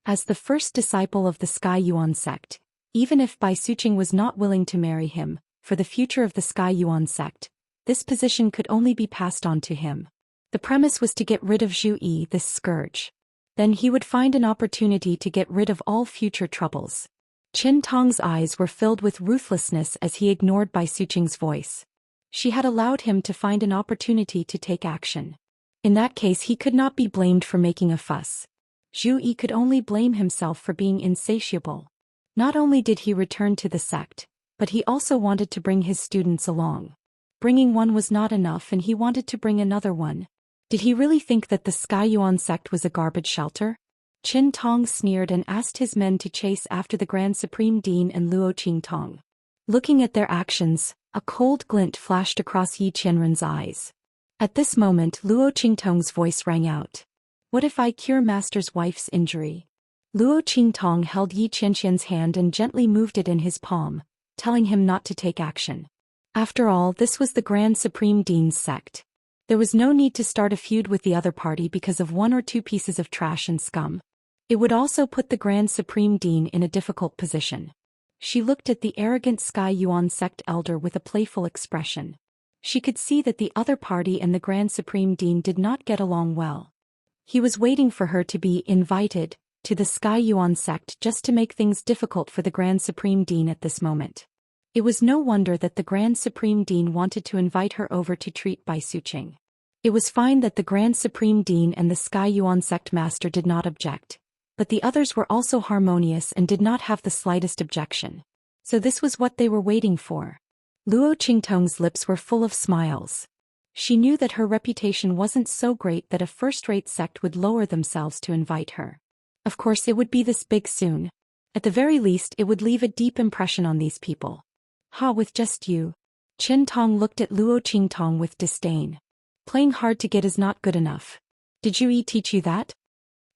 As the first disciple of the Sky Yuan sect, even if Bai Suqing was not willing to marry him, for the future of the Sky Yuan sect, this position could only be passed on to him. The premise was to get rid of Zhu Yi, this scourge. Then he would find an opportunity to get rid of all future troubles. Qin Tong's eyes were filled with ruthlessness as he ignored Bai Suqing's voice. She had allowed him to find an opportunity to take action. In that case he could not be blamed for making a fuss. Zhu Yi could only blame himself for being insatiable. Not only did he return to the sect, but he also wanted to bring his students along. Bringing one was not enough and he wanted to bring another one. Did he really think that the Sky Yuan sect was a garbage shelter? Qin Tong sneered and asked his men to chase after the Grand Supreme Dean and Luo Qingtong. Looking at their actions, a cold glint flashed across Yi Qianren's eyes. At this moment Luo Qingtong's voice rang out. "What if I cure Master's wife's injury?" Luo Qingtong held Yi Qianxian's hand and gently moved it in his palm, telling him not to take action. After all, this was the Grand Supreme Dean's sect. There was no need to start a feud with the other party because of one or two pieces of trash and scum. It would also put the Grand Supreme Dean in a difficult position. She looked at the arrogant Sky Yuan sect elder with a playful expression. She could see that the other party and the Grand Supreme Dean did not get along well. He was waiting for her to be invited to the Sky Yuan sect just to make things difficult for the Grand Supreme Dean at this moment. It was no wonder that the Grand Supreme Dean wanted to invite her over to treat Bai Suqing. It was fine that the Grand Supreme Dean and the Sky Yuan sect master did not object, but the others were also harmonious and did not have the slightest objection. So this was what they were waiting for. Luo Qingtong's lips were full of smiles. She knew that her reputation wasn't so great that a first-rate sect would lower themselves to invite her. Of course it would be this big soon. At the very least it would leave a deep impression on these people. "Ha, with just you." Qin Tong looked at Luo Qingtong with disdain. "Playing hard to get is not good enough. Did Zhu Yi teach you that?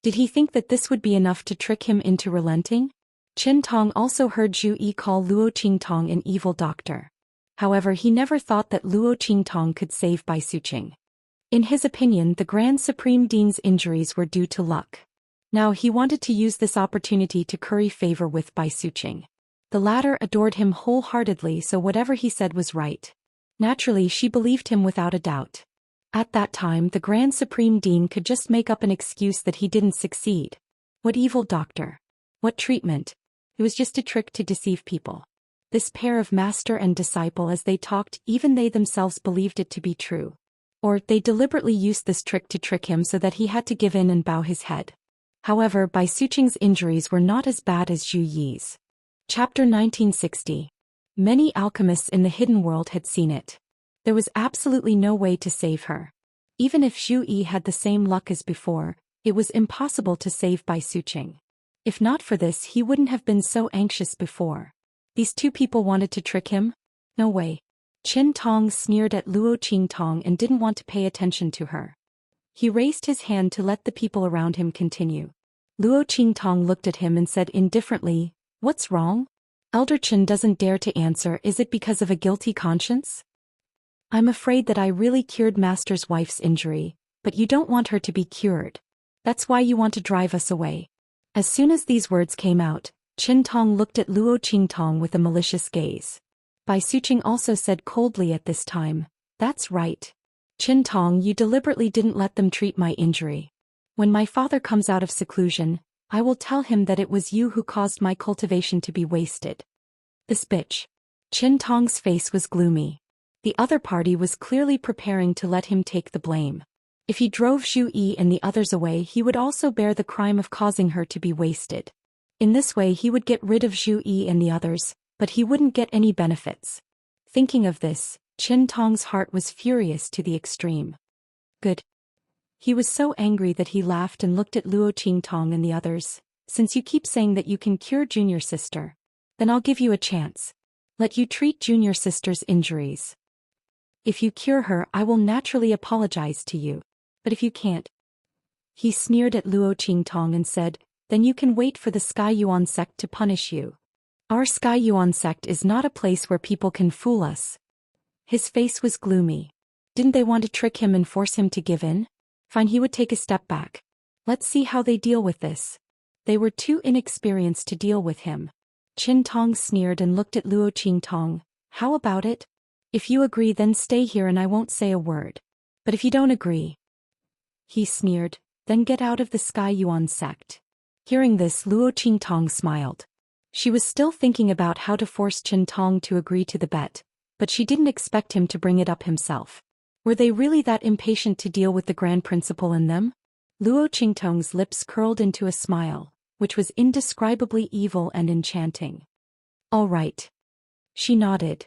Did he think that this would be enough to trick him into relenting?" Qin Tong also heard Zhu Yi call Luo Qingtong an evil doctor. However, he never thought that Luo Qingtong could save Bai Suqing. In his opinion, the Grand Supreme Dean's injuries were due to luck. Now he wanted to use this opportunity to curry favor with Bai Suqing. The latter adored him wholeheartedly, so whatever he said was right. Naturally, she believed him without a doubt. At that time, the Grand Supreme Dean could just make up an excuse that he didn't succeed. What evil doctor? What treatment? It was just a trick to deceive people. This pair of master and disciple, as they talked, even they themselves believed it to be true. Or they deliberately used this trick to trick him so that he had to give in and bow his head. However, Bai Suqing's injuries were not as bad as Zhu Yi's. Chapter 1960. Many alchemists in the hidden world had seen it. There was absolutely no way to save her. Even if Zhu Yi had the same luck as before, it was impossible to save Bai Suqing. If not for this, he wouldn't have been so anxious before. These two people wanted to trick him? No way. Qin Tong sneered at Luo Qingtong and didn't want to pay attention to her. He raised his hand to let the people around him continue. Luo Qingtong looked at him and said indifferently, "What's wrong?" Elder Qin doesn't dare to answer. Is it because of a guilty conscience? I'm afraid that I really cured Master's wife's injury, but you don't want her to be cured. That's why you want to drive us away. As soon as these words came out, Qin Tong looked at Luo Qingtong with a malicious gaze. Bai Suqing also said coldly at this time, "That's right. Qin Tong, you deliberately didn't let them treat my injury. When my father comes out of seclusion, I will tell him that it was you who caused my cultivation to be wasted." This bitch. Qin Tong's face was gloomy. The other party was clearly preparing to let him take the blame. If he drove Zhu Yi and the others away, he would also bear the crime of causing her to be wasted. In this way he would get rid of Zhu Yi and the others, but he wouldn't get any benefits. Thinking of this, Qin Tong's heart was furious to the extreme. Good. He was so angry that he laughed and looked at Luo Qingtong and the others. Since you keep saying that you can cure junior sister, then I'll give you a chance. Let you treat junior sister's injuries. If you cure her, I will naturally apologize to you. But if you can't, he sneered at Luo Qingtong and said, then you can wait for the Sky Yuan sect to punish you. Our Sky Yuan sect is not a place where people can fool us. His face was gloomy. Didn't they want to trick him and force him to give in? Fine, he would take a step back. Let's see how they deal with this. They were too inexperienced to deal with him. Qin Tong sneered and looked at Luo Qingtong. How about it? If you agree, then stay here and I won't say a word. But if you don't agree, he sneered, then get out of the Sky Yuan sect. Hearing this, Luo Qingtong smiled. She was still thinking about how to force Qin Tong to agree to the bet, but she didn't expect him to bring it up himself. Were they really that impatient to deal with the Grand Principal and them? Luo Qingtong's lips curled into a smile, which was indescribably evil and enchanting. All right. She nodded.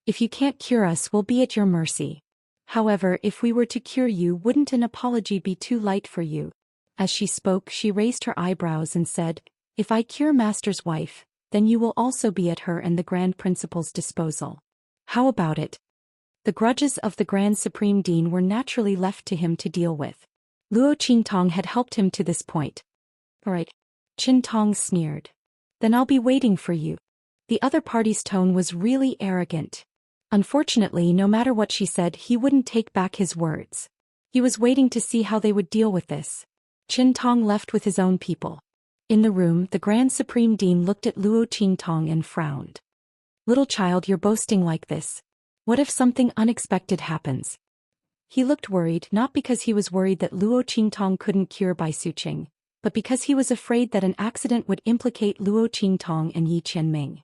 If you can't cure us, we'll be at your mercy. However, if we were to cure you, wouldn't an apology be too light for you? As she spoke, she raised her eyebrows and said, if I cure Master's wife, then you will also be at her and the Grand Principal's disposal. How about it? The grudges of the Grand Supreme Dean were naturally left to him to deal with. Luo Qingtong had helped him to this point. All right. Qin Tong sneered. Then I'll be waiting for you. The other party's tone was really arrogant. Unfortunately, no matter what she said, he wouldn't take back his words. He was waiting to see how they would deal with this. Qin Tong left with his own people. In the room, the Grand Supreme Dean looked at Luo Qingtong and frowned. Little child, you're boasting like this. What if something unexpected happens? He looked worried, not because he was worried that Luo Qingtong couldn't cure Bai Suqing, but because he was afraid that an accident would implicate Luo Qingtong and Yi Qianming.